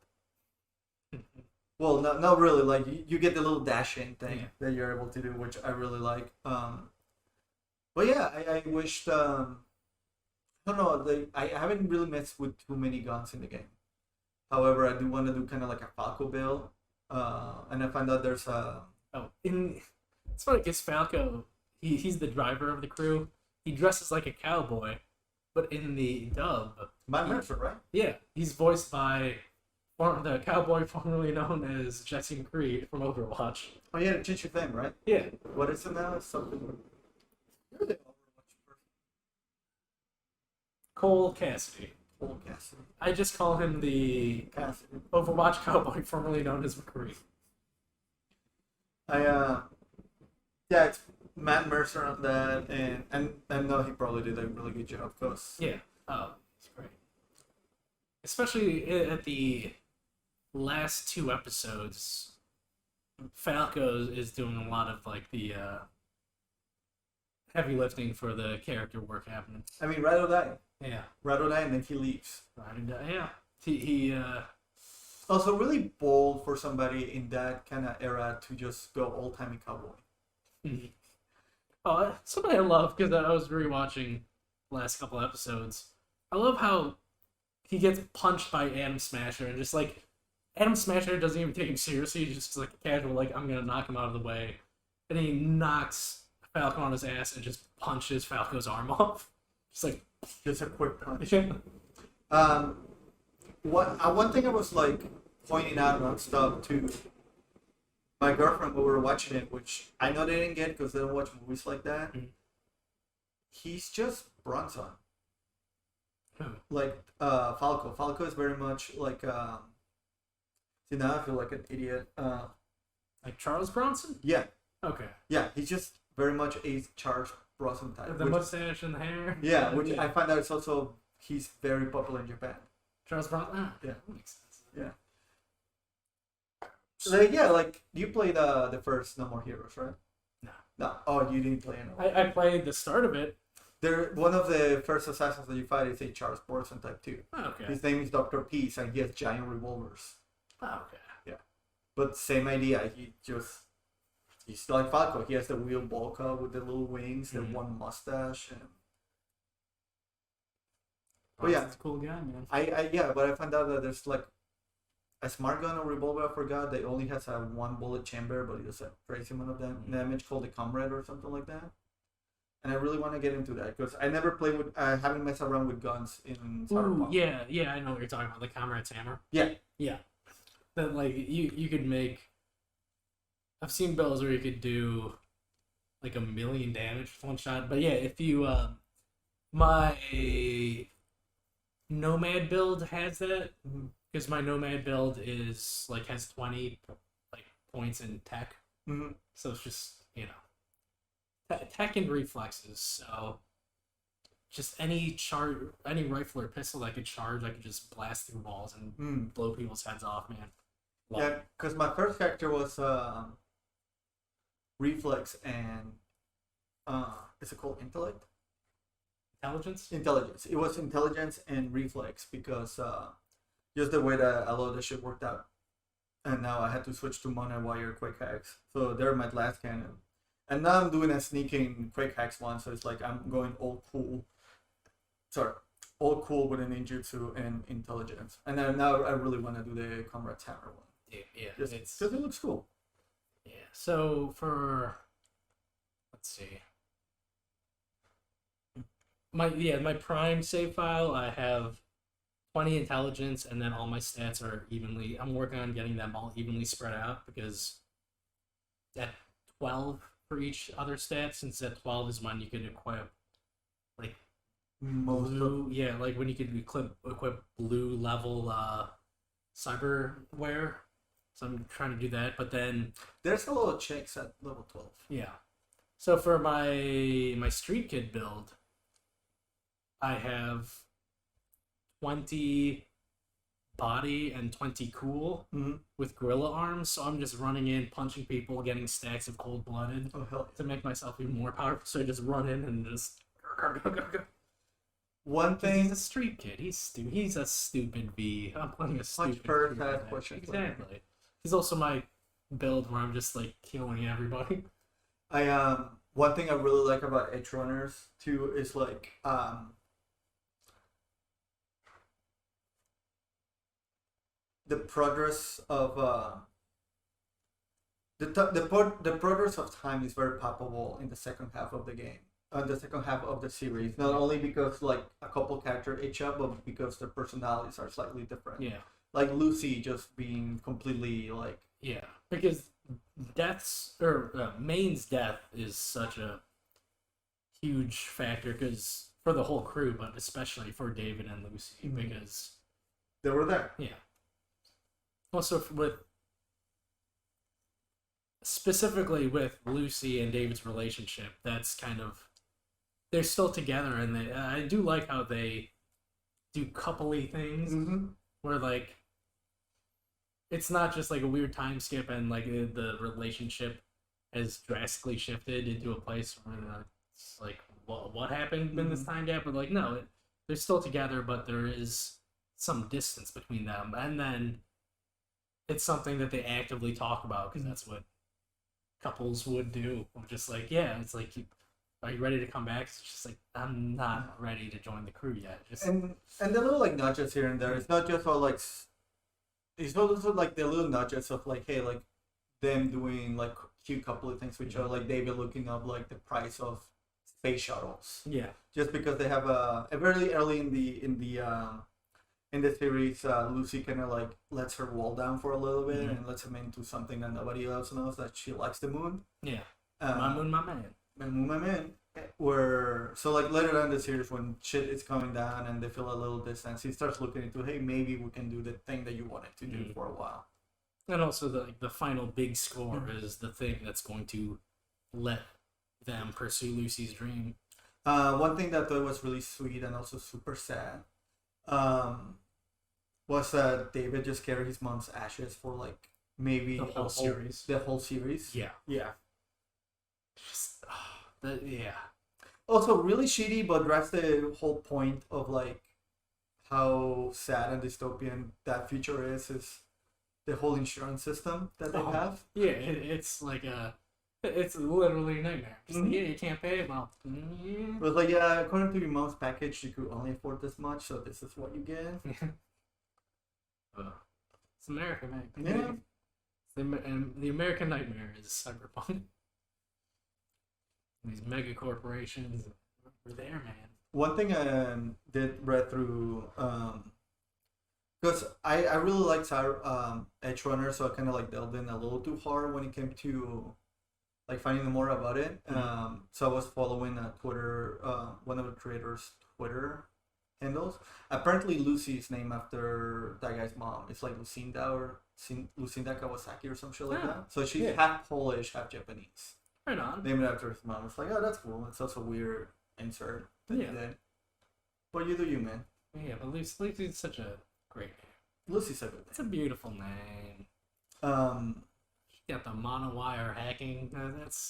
Speaker 3: Well, not really. Like you get the little dashing thing that you're able to do, which I really like. But yeah, I wished. I don't know. I haven't really messed with too many guns in the game. However, I do want to do kind of like a Falco build, and I found out there's a.
Speaker 2: It's funny because Falco, he's the driver of the crew. He dresses like a cowboy, but in the dub,
Speaker 3: Matt Mercer, right?
Speaker 2: Yeah, he's voiced by the cowboy formerly known as Jesse Creed from Overwatch.
Speaker 3: Oh yeah, to change your thing, right?
Speaker 2: Yeah.
Speaker 3: What is it now? Something.
Speaker 2: Cole Cassidy.
Speaker 3: Cole Cassidy.
Speaker 2: I just call him the Overwatch cowboy formerly known as McCree.
Speaker 3: Yeah, it's Matt Mercer on that, and I know he probably did a really good job, cause
Speaker 2: yeah, he's great. Especially at the last 2 episodes, Falco is doing a lot of like the heavy lifting for the character work happening.
Speaker 3: I mean, ride or die.
Speaker 2: Yeah,
Speaker 3: ride or die, and then he leaves.
Speaker 2: Ride or die. Yeah, he
Speaker 3: also really bold for somebody in that kind of era to just go old-timey cowboy.
Speaker 2: Something I love, because I was rewatching the last couple episodes. I love how he gets punched by Adam Smasher, and just like Adam Smasher doesn't even take him seriously. He's just like a casual, like, I'm gonna knock him out of the way, and he knocks Falco on his ass and just punches Falco's arm off. Just
Speaker 3: a quick punch.
Speaker 2: Yeah.
Speaker 3: One thing I was like pointing out on stuff to my girlfriend when we were watching it, which I know they didn't get because they don't watch movies like that. Mm-hmm. He's just Bronson. Like Falco. Falco is very much like. See, now I feel like an idiot.
Speaker 2: Like Charles Bronson?
Speaker 3: Yeah.
Speaker 2: Okay.
Speaker 3: Yeah, he's just very much a Charles Bronson type.
Speaker 2: The mustache and the hair.
Speaker 3: Yeah, which I find out it's also he's very popular in Japan.
Speaker 2: Charles Bronson.
Speaker 3: Yeah,
Speaker 2: that makes sense.
Speaker 3: Yeah. Like, yeah, like you played the first No More Heroes, right?
Speaker 2: No.
Speaker 3: No. Oh, you didn't play it.
Speaker 2: I played the start of it.
Speaker 3: There, one of the first assassins that you fight is a Charles Bronson type 2.
Speaker 2: Okay.
Speaker 3: His name is Dr. Peace, and he has giant revolvers.
Speaker 2: Okay.
Speaker 3: Yeah. But same idea. He's like Falco. He has the wheel Volca with the little wings, the one mustache, and. But yeah,
Speaker 2: He's a cool guy, man.
Speaker 3: but I found out that there's like a smart gun or revolver. I forgot. That only has a one bullet chamber, but it does a crazy amount of damage called the Comrade or something like that. And I really want to get into that because I never played with. I haven't messed around with guns in Cyberpunk.
Speaker 2: Yeah, I know what you're talking about. The Comrade's hammer.
Speaker 3: Yeah.
Speaker 2: That like you could make. I've seen builds where you could do like 1,000,000 damage with one shot. But yeah, if you my Nomad build has that because my Nomad build is like has 20 like points in tech.
Speaker 3: Mm-hmm.
Speaker 2: So it's just tech and reflexes. So just any rifle or pistol I could charge, I could just blast through walls and blow people's heads off, man.
Speaker 3: Yeah, because my first character was reflex and is it called intellect? Intelligence. It was intelligence and reflex because just the way that a lot of the shit worked out. And now I had to switch to Mana Wire Quick Hacks. So they're my last cannon. And now I'm doing a sneaking Quick Hacks one, so it's like I'm going all cool. Sorry. All cool with a ninjutsu and intelligence. And then now I really want to do the Comrade's Hammer one.
Speaker 2: Yeah.
Speaker 3: Just because it looks cool.
Speaker 2: Yeah. So let's see. My prime save file, I have 20 intelligence, and then all my stats are evenly. I'm working on getting them all evenly spread out because at 12 for each other stat, since at 12 is when you can equip like like when you can equip blue level cyberware. So I'm trying to do that, but then
Speaker 3: there's a lot of checks at level 12.
Speaker 2: Yeah. So for my street kid build, I have 20 body and 20 cool with gorilla arms, so I'm just running in, punching people, getting stacks of cold blooded to make myself even more powerful. So I just run in and just go.
Speaker 3: One thing,
Speaker 2: he's a street kid. He's a stupid V. I'm playing a stupid
Speaker 3: push.
Speaker 2: Exactly. He's also my build where I'm just like killing everybody.
Speaker 3: One thing I really like about Edgerunners too is like the progress of the progress of time is very palpable in the second half of the game. The second half of the series, not only because like a couple characters age up, but because their personalities are slightly different.
Speaker 2: Yeah.
Speaker 3: Like Lucy just being completely like
Speaker 2: because Maine's death is such a huge factor because for the whole crew, but especially for David and Lucy because
Speaker 3: they were there.
Speaker 2: Yeah. Also, specifically with Lucy and David's relationship, that's kind of they're still together, and I do like how they do coupley things where like it's not just like a weird time skip and like the relationship has drastically shifted into a place where it's like what happened in this time gap, but like no, they're still together, but there is some distance between them, and then it's something that they actively talk about because that's what couples would do. I'm just like, it's like, are you ready to come back? It's just like, I'm not ready to join the crew yet.
Speaker 3: And the little like nudges here and there. It's not just all like, it's also like the little nudges of like, hey, like them doing like cute couple of things, which are like David looking up like the price of space shuttles.
Speaker 2: Yeah.
Speaker 3: Just because they have a very early in the series, Lucy kind of like lets her wall down for a little bit and lets him into something that nobody else knows, that she likes the moon.
Speaker 2: Yeah. My moon, my man.
Speaker 3: My moon, my man. So like later on in the series, when shit is coming down and they feel a little distance, he starts looking into, hey, maybe we can do the thing that you wanted to do for a while.
Speaker 2: And also the final big score is the thing that's going to let them pursue Lucy's dream.
Speaker 3: One thing that I thought was really sweet and also super sad was that David just carried his mom's ashes for like maybe
Speaker 2: The whole series.
Speaker 3: The whole series.
Speaker 2: Yeah.
Speaker 3: Yeah.
Speaker 2: Just, yeah.
Speaker 3: Also, really shitty, but that's the whole point of like how sad and dystopian that future is the whole insurance system that they have.
Speaker 2: Yeah, it's like it's literally a nightmare. Just
Speaker 3: Mhm.
Speaker 2: yeah, you can't pay it. Well,
Speaker 3: It was like, yeah, according to your mom's package, you could only afford this much, so this is what you get.
Speaker 2: It's America, man.
Speaker 3: Yeah.
Speaker 2: And the American nightmare is cyberpunk. These mega corporations, we're there, man.
Speaker 3: One thing I did read through, because I really like Edgerunners, so I kind of like delved in a little too hard when it came to like finding more about it. So I was following a Twitter, one of the creators' Twitter handles. Apparently, Lucy is named after that guy's mom. It's like Lucinda or Lucinda Kawasaki or some shit like that. So she's half Polish, half Japanese.
Speaker 2: Right on.
Speaker 3: Named after his mom. It's like, oh, that's cool. It's also weird insert that you did. But you do you, man.
Speaker 2: Yeah, but Lucy's such a great name.
Speaker 3: Lucy's a good name.
Speaker 2: It's a beautiful name. She got the monowire hacking.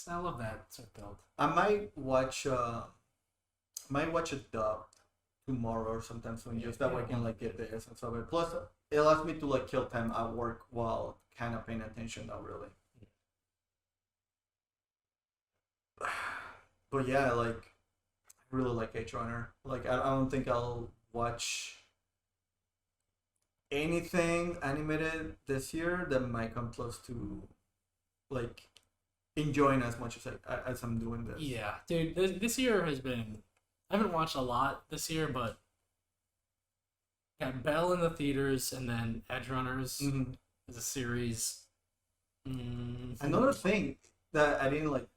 Speaker 2: I love that sort of build.
Speaker 3: I might watch a dub tomorrow or sometime soon, just that way I can like get the essence of it. Plus, it allows me to like kill time at work while kind of paying attention. Not really. But yeah, like I really like Edgerunner. Like I don't think I'll watch anything animated this year that might come close to like enjoying as much as I'm doing this.
Speaker 2: Yeah, dude, this year has been. I haven't watched a lot this year, but got Belle in the theaters, and then Edgerunners is a series.
Speaker 3: Another thing that I didn't like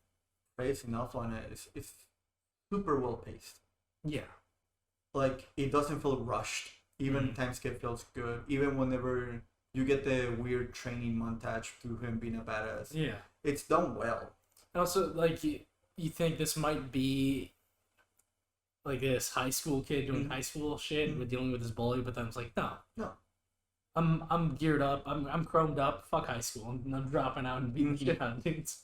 Speaker 3: praise enough on it is it's super well paced.
Speaker 2: Yeah,
Speaker 3: like it doesn't feel rushed. Even time skip feels good. Even whenever you get the weird training montage to him being a badass.
Speaker 2: Yeah,
Speaker 3: it's done well.
Speaker 2: Also, like you think this might be like this high school kid doing high school shit with dealing with his bully, but then it's like no. I'm geared up. I'm chromed up. Fuck high school. I'm dropping out and beating shit out of dudes.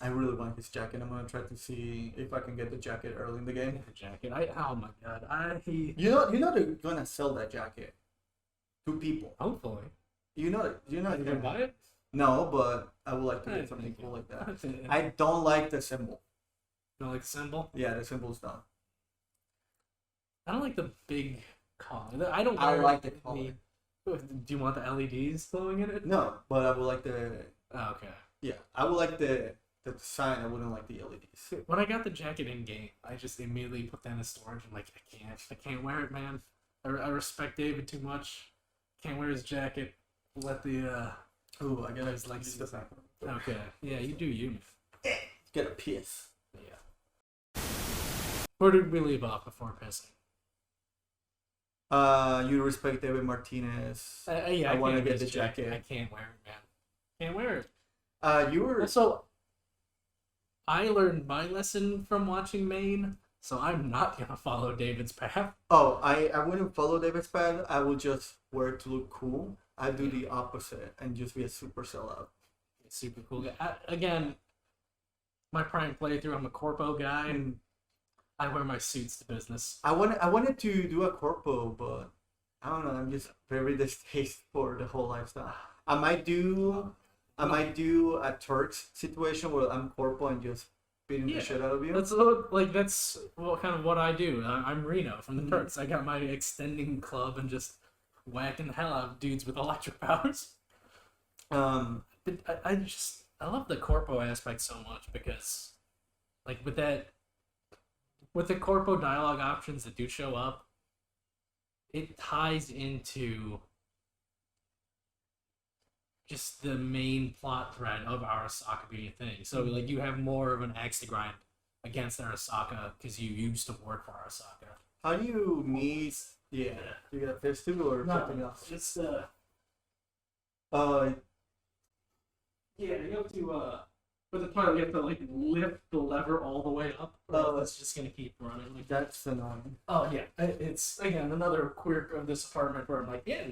Speaker 3: I really want his jacket. I'm gonna try to see if I can get the jacket early in the game.
Speaker 2: The jacket. Oh my god.
Speaker 3: You know they're gonna sell that jacket to people.
Speaker 2: Hopefully.
Speaker 3: You know
Speaker 2: you gonna buy it?
Speaker 3: No, but I would like to get something cool like that. I don't like the symbol.
Speaker 2: You don't like the symbol?
Speaker 3: Yeah, the symbol's dumb.
Speaker 2: I don't like the big color. I
Speaker 3: like the color.
Speaker 2: Do you want the LEDs glowing in it?
Speaker 3: No, but I would like the.
Speaker 2: Oh, okay.
Speaker 3: Yeah, I would like the design. I wouldn't like the LEDs.
Speaker 2: When I got the jacket in game, I just immediately put that in storage. I'm like, I can't wear it, man. I respect David too much. Can't wear his jacket. Let the
Speaker 3: Ooh, I got
Speaker 2: his legs. Okay, yeah, you do you.
Speaker 3: Get a piss.
Speaker 2: Yeah. Where did we leave off before pissing?
Speaker 3: You respect David Martinez.
Speaker 2: Yeah,
Speaker 3: I want to get the jacket.
Speaker 2: I can't wear it, man. Can't wear it.
Speaker 3: You were
Speaker 2: also. I learned my lesson from watching Maine, so I'm not gonna follow David's path.
Speaker 3: Oh, I wouldn't follow David's path. I would just wear it to look cool. I'd do the opposite and just be a super sellout.
Speaker 2: Super cool guy. Again, my prime playthrough, I'm a corpo guy. I wear my suits to business.
Speaker 3: I wanted to do a corpo, but I don't know. I'm just very distasteful for the whole lifestyle. I might do a Turks situation where I'm corpo and just beating the shit out of you.
Speaker 2: That's kind of what I do. I'm Reno from the Turks. I got my extending club and just whacking the hell out of dudes with electric powers. But I love the corpo aspect so much because, like, with the corpo dialogue options that do show up, it ties into just the main plot thread of Arasaka being a thing. So, like, you have more of an axe to grind against Arasaka because you used to work for Arasaka.
Speaker 3: How do you meet? Yeah, you got this too or something else?
Speaker 2: Just you have to for the pilot you have to like lift the lever all the way up. It's just gonna keep running. Like
Speaker 3: that's annoying.
Speaker 2: Oh yeah, it's again another quirk of this apartment where I'm like, yeah,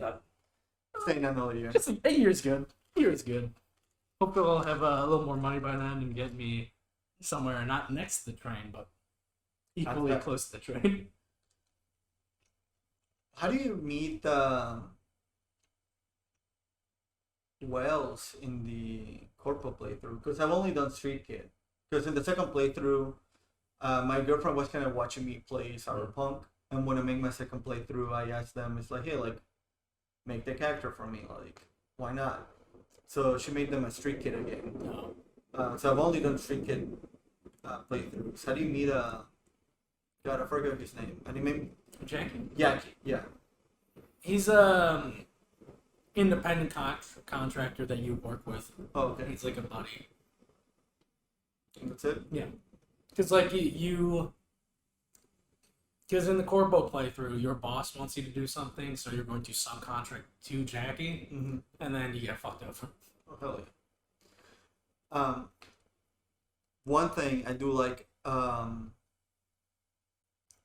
Speaker 3: Staying another year.
Speaker 2: Just a year's good. A year's good. Hope they'll have a little more money by then and get me somewhere not next to the train, but equally close to the train.
Speaker 3: How do you meet Wells in the corpo playthrough? Because I've only done Street Kid. Because in the second playthrough, my girlfriend was kind of watching me play Cyberpunk, and when I make my second playthrough, I asked them, it's like, hey, like, make the character for me, like, why not? So she made them a Street Kid again.
Speaker 2: No.
Speaker 3: So I've only done Street Kid playthroughs. How do you meet God, I forget his name. How do you meet?
Speaker 2: Jackie?
Speaker 3: Yeah.
Speaker 2: He's independent contractor that you work with.
Speaker 3: Oh, okay.
Speaker 2: He's like a buddy.
Speaker 3: That's it?
Speaker 2: Yeah. Because, like, because in the Corpo playthrough, your boss wants you to do something, so you're going to subcontract to Jackie, and then you get fucked over.
Speaker 3: Oh, hell yeah. One thing I do like,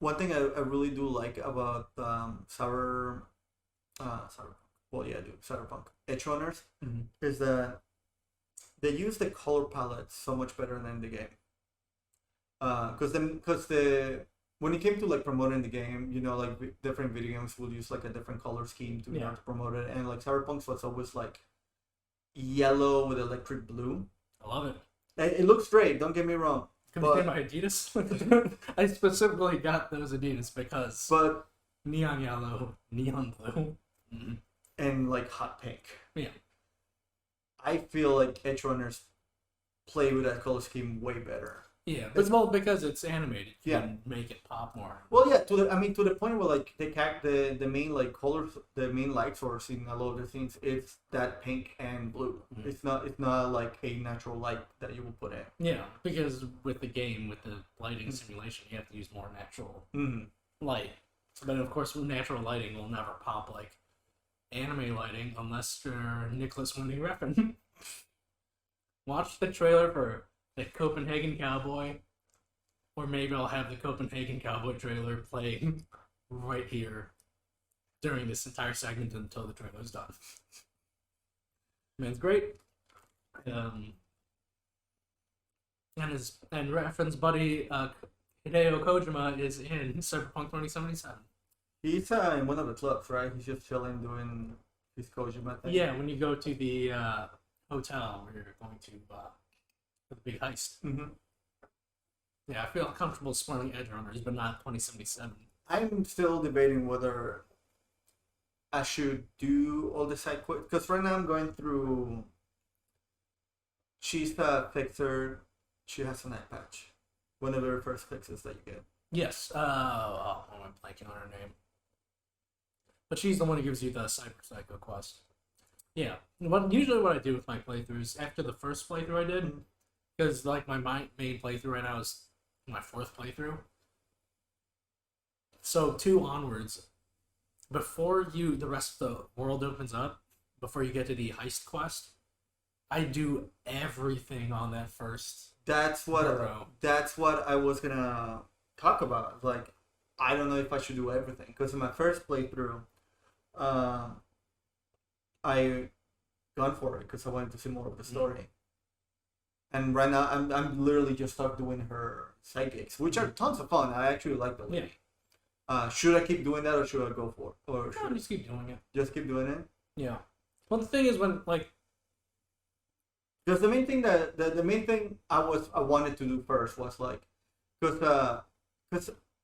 Speaker 3: one thing I really do like about Cyberpunk Edgerunners is that they use the color palette so much better than the game. Because when it came to like promoting the game, you know, like different video games will use like a different color scheme to promote it, and like Cyberpunk was always like yellow with electric blue.
Speaker 2: I love it.
Speaker 3: It looks great. Don't get me wrong.
Speaker 2: Can we get my Adidas? I specifically got those Adidas because neon yellow, neon blue,
Speaker 3: and like hot pink.
Speaker 2: Yeah.
Speaker 3: I feel like Edgerunners play with that color scheme way better.
Speaker 2: Yeah, but because it's animated, you
Speaker 3: Yeah.
Speaker 2: can make it pop more.
Speaker 3: Well, yeah, to the point where like the main like colors, the main light source in a lot of the things, it's that pink and blue. It's not like a natural light that you will put in.
Speaker 2: Yeah, because with the game, with the lighting simulation, you have to use more natural light. But of course, natural lighting will never pop like anime lighting unless you're Nicholas Winding Refn. Watch the trailer for the Copenhagen Cowboy, or maybe I'll have the Copenhagen Cowboy trailer playing right here during this entire segment until the trailer's done. Man's great. And Refn's buddy Hideo Kojima is in Cyberpunk 2077.
Speaker 3: He's in one of the clubs, right? He's just chilling doing his Kojima thing.
Speaker 2: Yeah, when you go to the hotel where you're going to for the big heist. Yeah, I feel comfortable spoiling Edgerunners, but not 2077.
Speaker 3: I'm still debating whether I should do all the side quests, because right now I'm going through. She's the fixer. She has an eye patch. One of the very first fixes that you get.
Speaker 2: Yes. I'm blanking on her name. But she's the one who gives you the Cyber Psycho quest. Yeah. Usually what I do with my playthroughs, after the first playthrough I did, because like my main playthrough right now is my fourth playthrough. So 2 onwards, before the rest of the world opens up, before you get to the heist quest, I do everything on that first.
Speaker 3: That's what I was gonna talk about. Like, I don't know if I should do everything, because in my first playthrough, I gone for it because I wanted to see more of the story. And right now, I'm literally just stuck doing her side gigs, which are tons of fun. I actually like them.
Speaker 2: Yeah.
Speaker 3: Should I keep doing that, or should I go for it? Or should
Speaker 2: just keep doing it.
Speaker 3: Just keep doing it.
Speaker 2: Yeah. Well, the thing is, when like,
Speaker 3: because the main thing I wanted to do first was like, because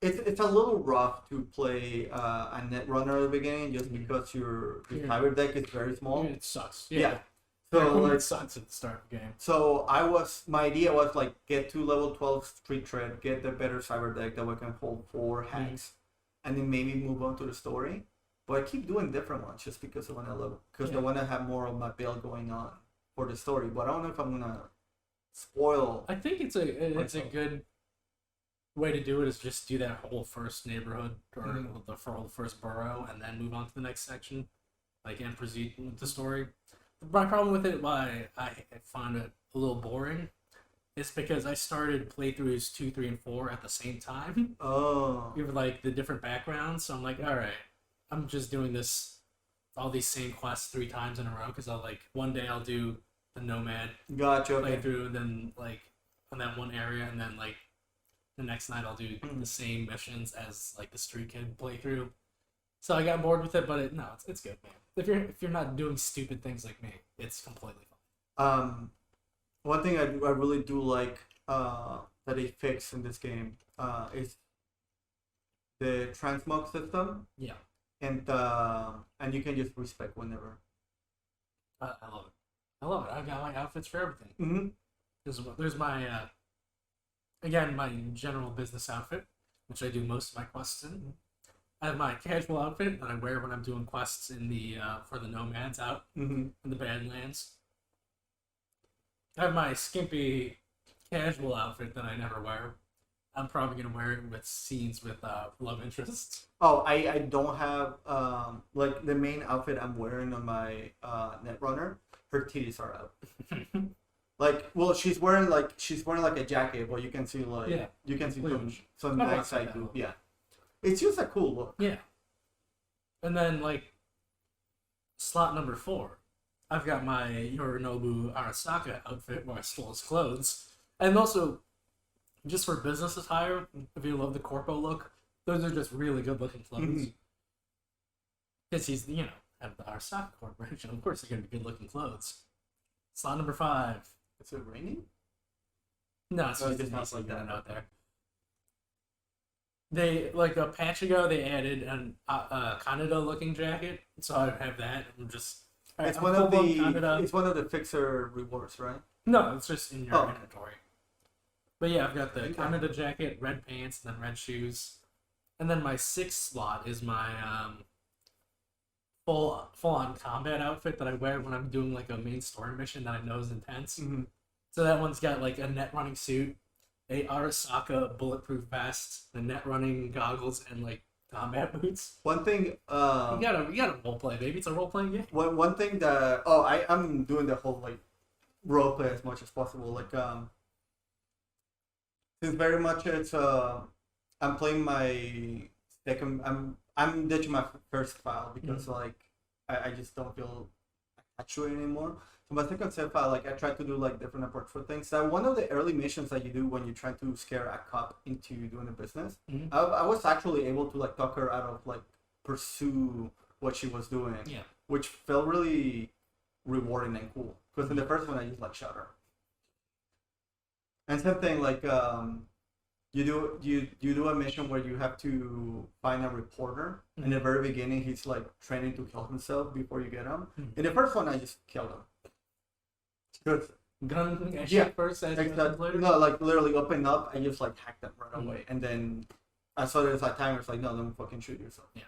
Speaker 3: it's a little rough to play a net runner at the beginning, just because your cyber deck is very small.
Speaker 2: It sucks.
Speaker 3: Yeah. So like,
Speaker 2: it sucks at the start of the game.
Speaker 3: So my idea was like get to level 12 street tread, get the better cyber deck that we can hold 4 hacks, and then maybe move on to the story. But I keep doing different ones just because I want to have more of my build going on for the story. But I don't know if I'm gonna spoil.
Speaker 2: I think it's a good way to do it is just do that whole first neighborhood or the whole first borough and then move on to the next section, like, and proceed with the story. My problem with it, why I find it a little boring, is because I started playthroughs 2, 3, and 4 at the same time.
Speaker 3: Oh.
Speaker 2: You have like the different backgrounds, so I'm like, all right, I'm just doing this all these same quests 3 times in a row because I'll like one day I'll do the Nomad
Speaker 3: Gotcha. Okay.
Speaker 2: playthrough, and then like on that one area, and then like the next night I'll do the same missions as like the Street Kid playthrough. So I got bored with it, but it's good, man. If you're not doing stupid things like me, it's completely fine.
Speaker 3: One thing I really do like that they fix in this game is the transmog system.
Speaker 2: Yeah,
Speaker 3: And you can just respec whenever.
Speaker 2: I love it. I love it. I've got my outfits for everything.
Speaker 3: Mm-hmm.
Speaker 2: There's my again my general business outfit, which I do most of my quests in. I have my casual outfit that I wear when I'm doing quests in the for the nomads out in the Badlands. I have my skimpy casual outfit that I never wear. I'm probably gonna wear it with scenes with love interests.
Speaker 3: Oh, I don't have like the main outfit I'm wearing on my Netrunner. Her titties are out. Like, well, she's wearing like a jacket, but you can see like you can see some nice side boob. Yeah, it's just a cool look.
Speaker 2: Yeah, and then like slot number 4, I've got my Yorinobu Arasaka outfit where I stole his clothes, and also just for business attire. If you love the corpo look, those are just really good looking clothes. Because he's out of the Arasaka Corporation, of course they're gonna be good looking clothes. Slot number 5.
Speaker 3: Is it raining?
Speaker 2: No, it's
Speaker 3: Oh,
Speaker 2: just not
Speaker 3: like that
Speaker 2: out there. They like a patch ago they added an Kaneda looking jacket, so I have that.
Speaker 3: It's
Speaker 2: I'm
Speaker 3: one of
Speaker 2: Kaneda.
Speaker 3: it's one of the fixer rewards, right?
Speaker 2: No, it's just in your
Speaker 3: Oh.
Speaker 2: inventory. But yeah, I've got the Kaneda jacket, red pants, and then red shoes, and then my 6th slot is my full on combat outfit that I wear when I'm doing like a main story mission that I know is intense. So that one's got like a net running suit, a Arasaka bulletproof vest, the net running goggles, and like combat boots.
Speaker 3: One thing,
Speaker 2: You gotta role play, baby. It's a role playing game.
Speaker 3: one thing that I'm doing the whole like role play as much as possible. Like since very much it's I'm playing my second. I'm ditching my first file because like I just don't feel attached to it anymore. So my second save file, like I try to do like different approach for things. So one of the early missions that you do when you're trying to scare a cop into doing a business, I was actually able to like talk her out of like pursue what she was doing.
Speaker 2: Yeah.
Speaker 3: Which felt really rewarding and cool. Because in the first one I just like shot her. And same thing like you do a mission where you have to find a reporter. In the very beginning, he's like training to kill himself before you get him. In the first one, I just killed him. Good.
Speaker 2: Gun first,
Speaker 3: Exactly. No, like literally open up, I just like hacked them right away, and then I saw there's like timer. It's like, no, don't fucking shoot yourself.
Speaker 2: Yeah.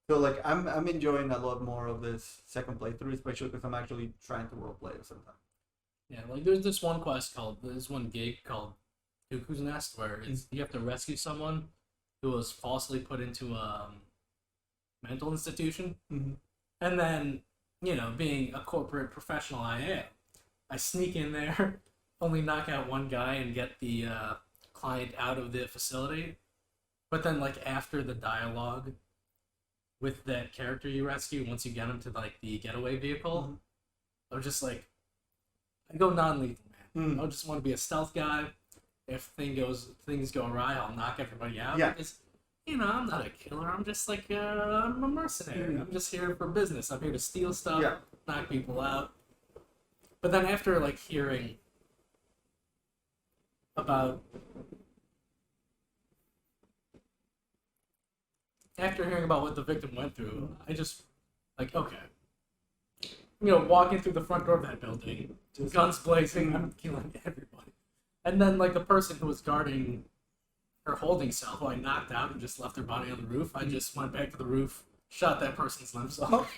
Speaker 3: So like I'm enjoying a lot more of this second playthrough, especially because I'm actually trying to roleplay it sometimes.
Speaker 2: Yeah, like there's this one gig called Cuckoo's Nest where you have to rescue someone who was falsely put into a mental institution, and then being a corporate professional I sneak in there, only knock out one guy and get the client out of the facility, but then like after the dialogue with that character you rescue, once you get him to like the getaway vehicle, I was just like, I go non-lethal, man. I just want to be a stealth guy. If things go awry, I'll knock everybody out.
Speaker 3: Yeah.
Speaker 2: Because, I'm not a killer. I'm just like I'm a mercenary. I'm just here for business. I'm here to steal stuff, knock people out. But then after like hearing about what the victim went through, I just like, okay. Walking through the front door of that building, guns blazing, I'm killing everybody. And then, like, the person who was guarding her holding cell, who I knocked out and just left her body on the roof, I just went back to the roof, shot that person's limbs off.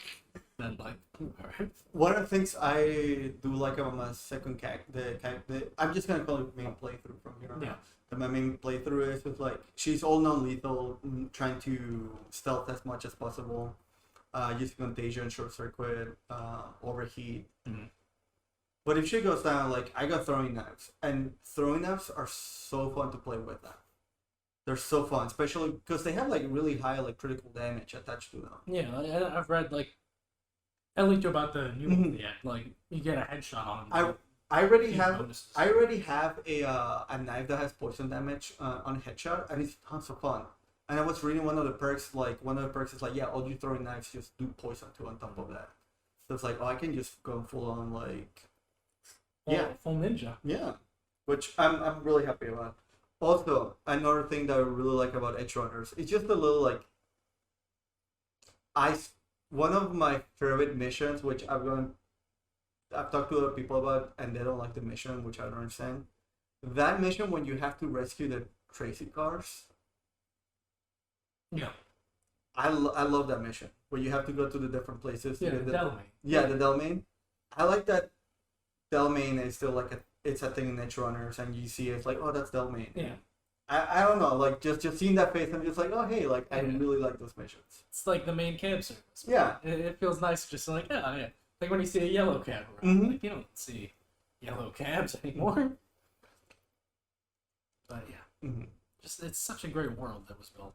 Speaker 2: Then, like, alright.
Speaker 3: One of the things I do like about my second I'm just gonna call it main playthrough from here on out. My main playthrough is with, like, she's all non-lethal, trying to stealth as much as possible. Using contagion, short circuit, overheat. But if she goes down, like I got throwing knives, and throwing knives are so fun to play with. That They're so fun, especially because they have like really high like critical damage attached to them.
Speaker 2: Yeah, I've read like I linked you about the new one yet. Like you get a headshot on them.
Speaker 3: I already
Speaker 2: Huge
Speaker 3: have
Speaker 2: bonuses.
Speaker 3: I already have a knife that has poison damage on headshot, and it's tons of fun. And I was reading one of the perks, like one of the perks is like, yeah, all you throwing knives just do poison too on top of that. So it's like, oh, I can just go full on like,
Speaker 2: Full ninja.
Speaker 3: yeah, which I'm really happy about. Also, another thing that I really like about Edgerunners, it's just a little like, one of my favorite missions, which I've talked to other people about, and they don't like the mission, which I don't understand. That mission when you have to rescue the crazy cars.
Speaker 2: Yeah.
Speaker 3: I love that mission where you have to go to the different places.
Speaker 2: Yeah, the Delmain.
Speaker 3: Yeah, the Delmain. I like that Delmain is still like it's a thing in Edgerunners, and you see it's like, oh, that's Delmain.
Speaker 2: Yeah.
Speaker 3: I don't know, like just seeing that face, I'm just like, oh hey, like I really like those missions.
Speaker 2: It's like the main cab service.
Speaker 3: Yeah.
Speaker 2: It feels nice just like, yeah. Like when you see a yellow cab around. Like, you don't see yellow cabs anymore. But yeah. Just it's such a great world that was built,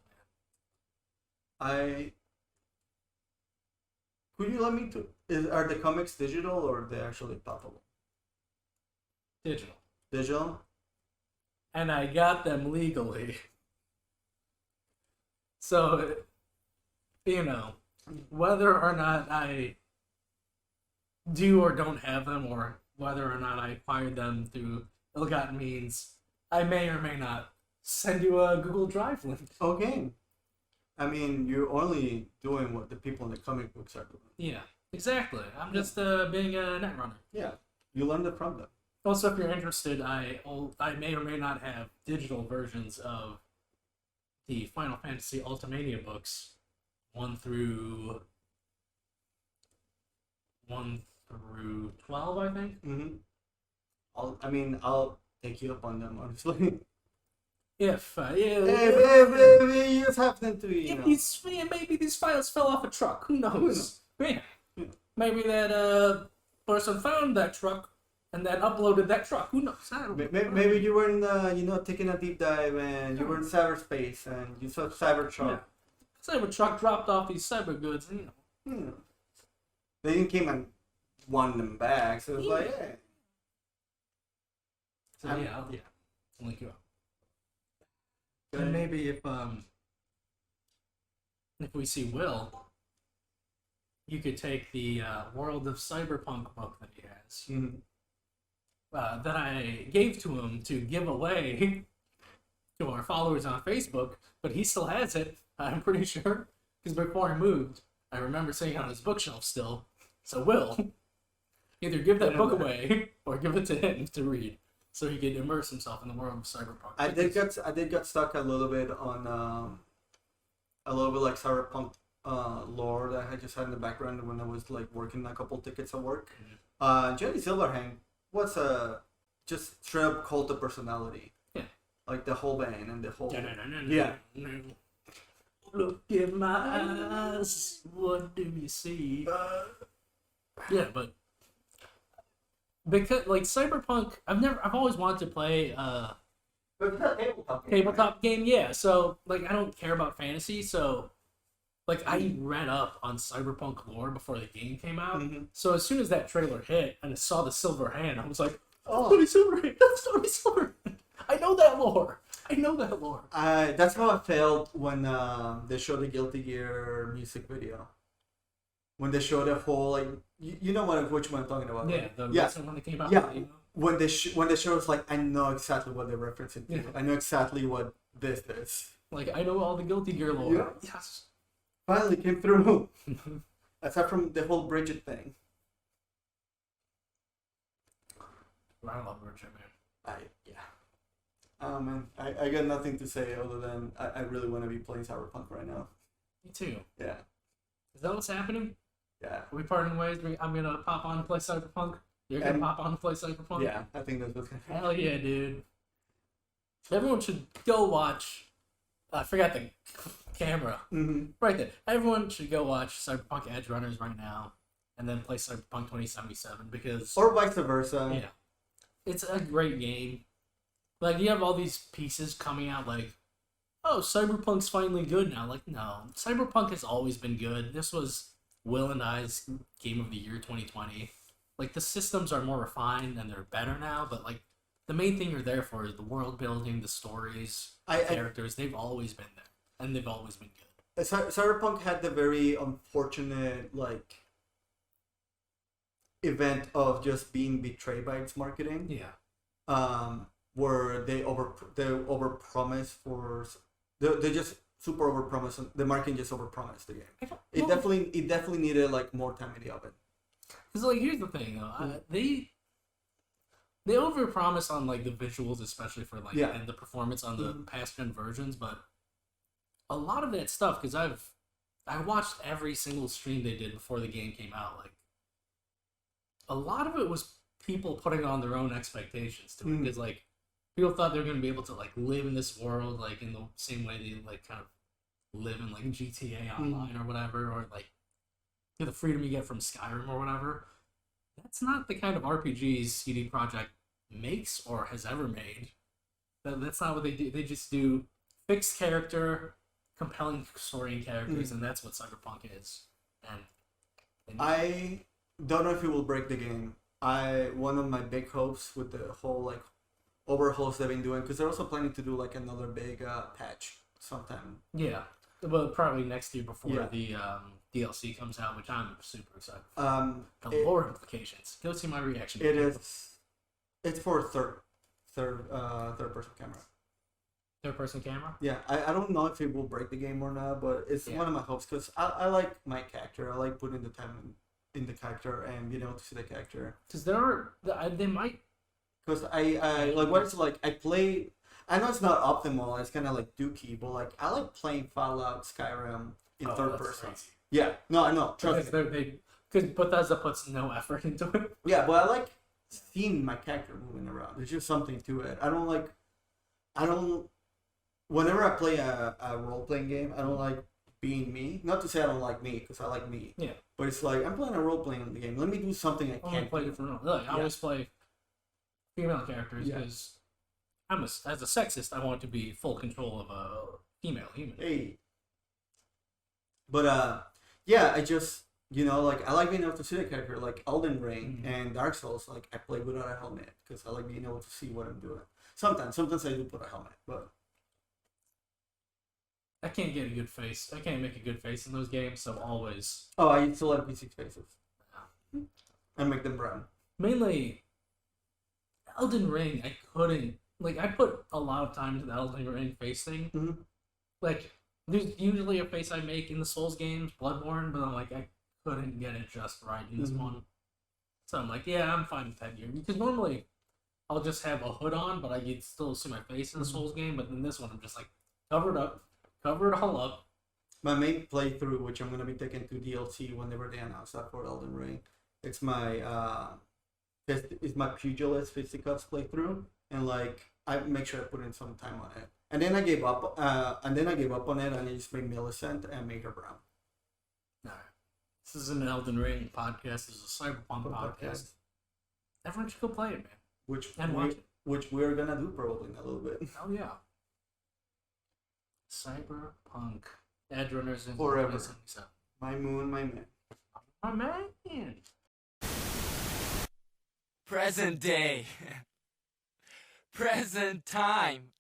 Speaker 2: man.
Speaker 3: Could you let me are the comics digital or are they actually poppable?
Speaker 2: Digital.
Speaker 3: Digital?
Speaker 2: And I got them legally. So, you know, whether or not I do or don't have them, or whether or not I acquired them through ill-gotten means, I may or may not send you a Google Drive link.
Speaker 3: Okay. I mean, you're only doing what the people in the comic books are doing.
Speaker 2: Yeah, exactly. I'm just being a netrunner.
Speaker 3: Yeah, you learned it from them.
Speaker 2: Also, if you're interested, I may or may not have digital versions of the Final Fantasy Ultimania books, 1 through 12, I think.
Speaker 3: I'll take you up on them, honestly.
Speaker 2: If
Speaker 3: If it's happening to you,
Speaker 2: maybe these files fell off a truck. Who knows? Yeah. Maybe that person found that truck and then uploaded that truck. Who knows?
Speaker 3: Maybe you were in, taking a deep dive and you were in cyberspace and you saw Cybertruck.
Speaker 2: Yeah. Cybertruck dropped off these cyber goods, and
Speaker 3: They didn't came and won them back, so it was like, hey.
Speaker 2: So I'll link you up. And maybe if we see Will, you could take the World of Cyberpunk book that he has, that I gave to him to give away to our followers on Facebook, but he still has it, I'm pretty sure, because before he moved, I remember seeing it on his bookshelf still. So Will, either give that book away or give it to him to read, so he could immerse himself in the world of Cyberpunk.
Speaker 3: I did get stuck a little bit on like Cyberpunk lore that I just had in the background when I was like working a couple tickets at work. Jenny Silverhand was just straight up cult of personality. Yeah, like the whole band and the whole
Speaker 2: Look in my eyes, what do you see? Yeah, but because like Cyberpunk, I've always wanted to play tabletop game. Yeah, so like I don't care about fantasy, so like I read up on Cyberpunk lore before the game came out. So as soon as that trailer hit and I saw the silver hand, I was like, "Oh, Tony Silverhand! That's Tony Silverhand! I know that lore.
Speaker 3: That's how I felt when they showed the Guilty Gear music video. When they showed the whole like, you know which one I'm talking about?
Speaker 2: Yeah,
Speaker 3: right?
Speaker 2: the recent one that came out.
Speaker 3: Yeah, when they show it's like I know exactly what they're referencing to. Yeah. I know exactly what this is.
Speaker 2: Like I know all the Guilty Gear lore.
Speaker 3: Yeah. Yes. Finally came through. Aside from the whole Bridget thing.
Speaker 2: I love Bridget, man.
Speaker 3: Man, I got nothing to say other than I really want to be playing Cyberpunk right now.
Speaker 2: Me too.
Speaker 3: Yeah.
Speaker 2: Is that what's happening?
Speaker 3: Yeah.
Speaker 2: Are we parting ways? I'm gonna pop on and play Cyberpunk. You're gonna pop on and play Cyberpunk.
Speaker 3: Yeah, I think that's what's gonna happen.
Speaker 2: Hell yeah, dude! Everyone should go watch. I forgot the camera. Right there. Everyone should go watch Cyberpunk Edgerunners right now, and then play Cyberpunk 2077 because.
Speaker 3: Or vice versa.
Speaker 2: Yeah, it's a great game. Like you have all these pieces coming out like oh, Cyberpunk's finally good now. Like, no, Cyberpunk has always been good. This was Will and I's game of the year 2020. Like, the systems are more refined and they're better now, but like the main thing you're there for is the world building, the stories, the characters. They've always been there, and they've always been good.
Speaker 3: Cyberpunk had the very unfortunate like event of just being betrayed by its marketing.
Speaker 2: Yeah.
Speaker 3: Where they overpromise for they just super overpromise. The marketing just overpromised the game. It definitely needed like more time in the oven.
Speaker 2: Because like here's the thing though, they overpromise on like the visuals, especially for like and the performance on the past gen versions, but a lot of that stuff, because I watched every single stream they did before the game came out. Like a lot of it was people putting on their own expectations to it, because like people thought they were going to be able to like live in this world like in the same way they like kind of live in like GTA Online or whatever, or like the freedom you get from Skyrim or whatever. That's not the kind of RPGs CD Projekt makes or has ever made. That's not what they do. They just do fixed character, compelling story and characters, and that's what Cyberpunk is. And
Speaker 3: I don't know if it will break the game. One of my big hopes with the whole like overhauls they've been doing, because they're also planning to do like another big patch sometime.
Speaker 2: Yeah, well, probably next year before the DLC comes out, which I'm super excited for. The lore implications. Go see my reaction.
Speaker 3: It's for third person camera.
Speaker 2: Third person camera?
Speaker 3: Yeah, I don't know if it will break the game or not, but it's one of my hopes, because I like my character. I like putting the time in the character and being able to see the character.
Speaker 2: Because they might.
Speaker 3: Because I like what it's like. I play. I know it's not optimal. It's kind of like dookie, but like I like playing Fallout, Skyrim in third person. Crazy. Yeah, no, I know. Trust me.
Speaker 2: Because Bethesda puts no effort into it.
Speaker 3: Yeah, but I like seeing my character moving around. There's just something to it. I don't. Whenever I play a role playing game, I don't like being me. Not to say I don't like me, because I like me.
Speaker 2: Yeah.
Speaker 3: But it's like I'm playing a role playing game. Let me do something I can't
Speaker 2: play different roles. Like, I always play female characters because as a sexist, I want to be full control of a female human.
Speaker 3: Hey. But yeah, I just like I like being able to see the character, like Elden Ring and Dark Souls. Like I play without a helmet because I like being able to see what I'm doing. Sometimes I do put a helmet, but
Speaker 2: I can't get a good face. I can't make a good face in those games, so always.
Speaker 3: Oh, I used to like NPC faces. And make them brown.
Speaker 2: Mainly, Elden Ring, I couldn't. Like, I put a lot of time into the Elden Ring face thing.
Speaker 3: Mm-hmm.
Speaker 2: Like, there's usually a face I make in the Souls games, Bloodborne, but I'm like, I couldn't get it just right in this one. So I'm like, yeah, I'm fine with that here. Because normally, I'll just have a hood on, but I can still see my face in the Souls game. But in this one, I'm just like, cover it all up.
Speaker 3: My main playthrough, which I'm going to be taking to DLC whenever they announce that for Elden Ring, it's my Pugilist Fisticuffs playthrough, and like I make sure I put in some time on it. And then I gave up. On it, and I just made Millicent and made her brown.
Speaker 2: All right. This is an Elden Ring podcast. This is a Cyberpunk podcast. Everyone should go play it, man.
Speaker 3: Which we're gonna do probably in a little bit.
Speaker 2: Oh yeah. Cyberpunk Edgerunners in
Speaker 3: Forever.
Speaker 2: 2077.
Speaker 3: My moon, my man.
Speaker 2: My man.
Speaker 1: Present day. Present time.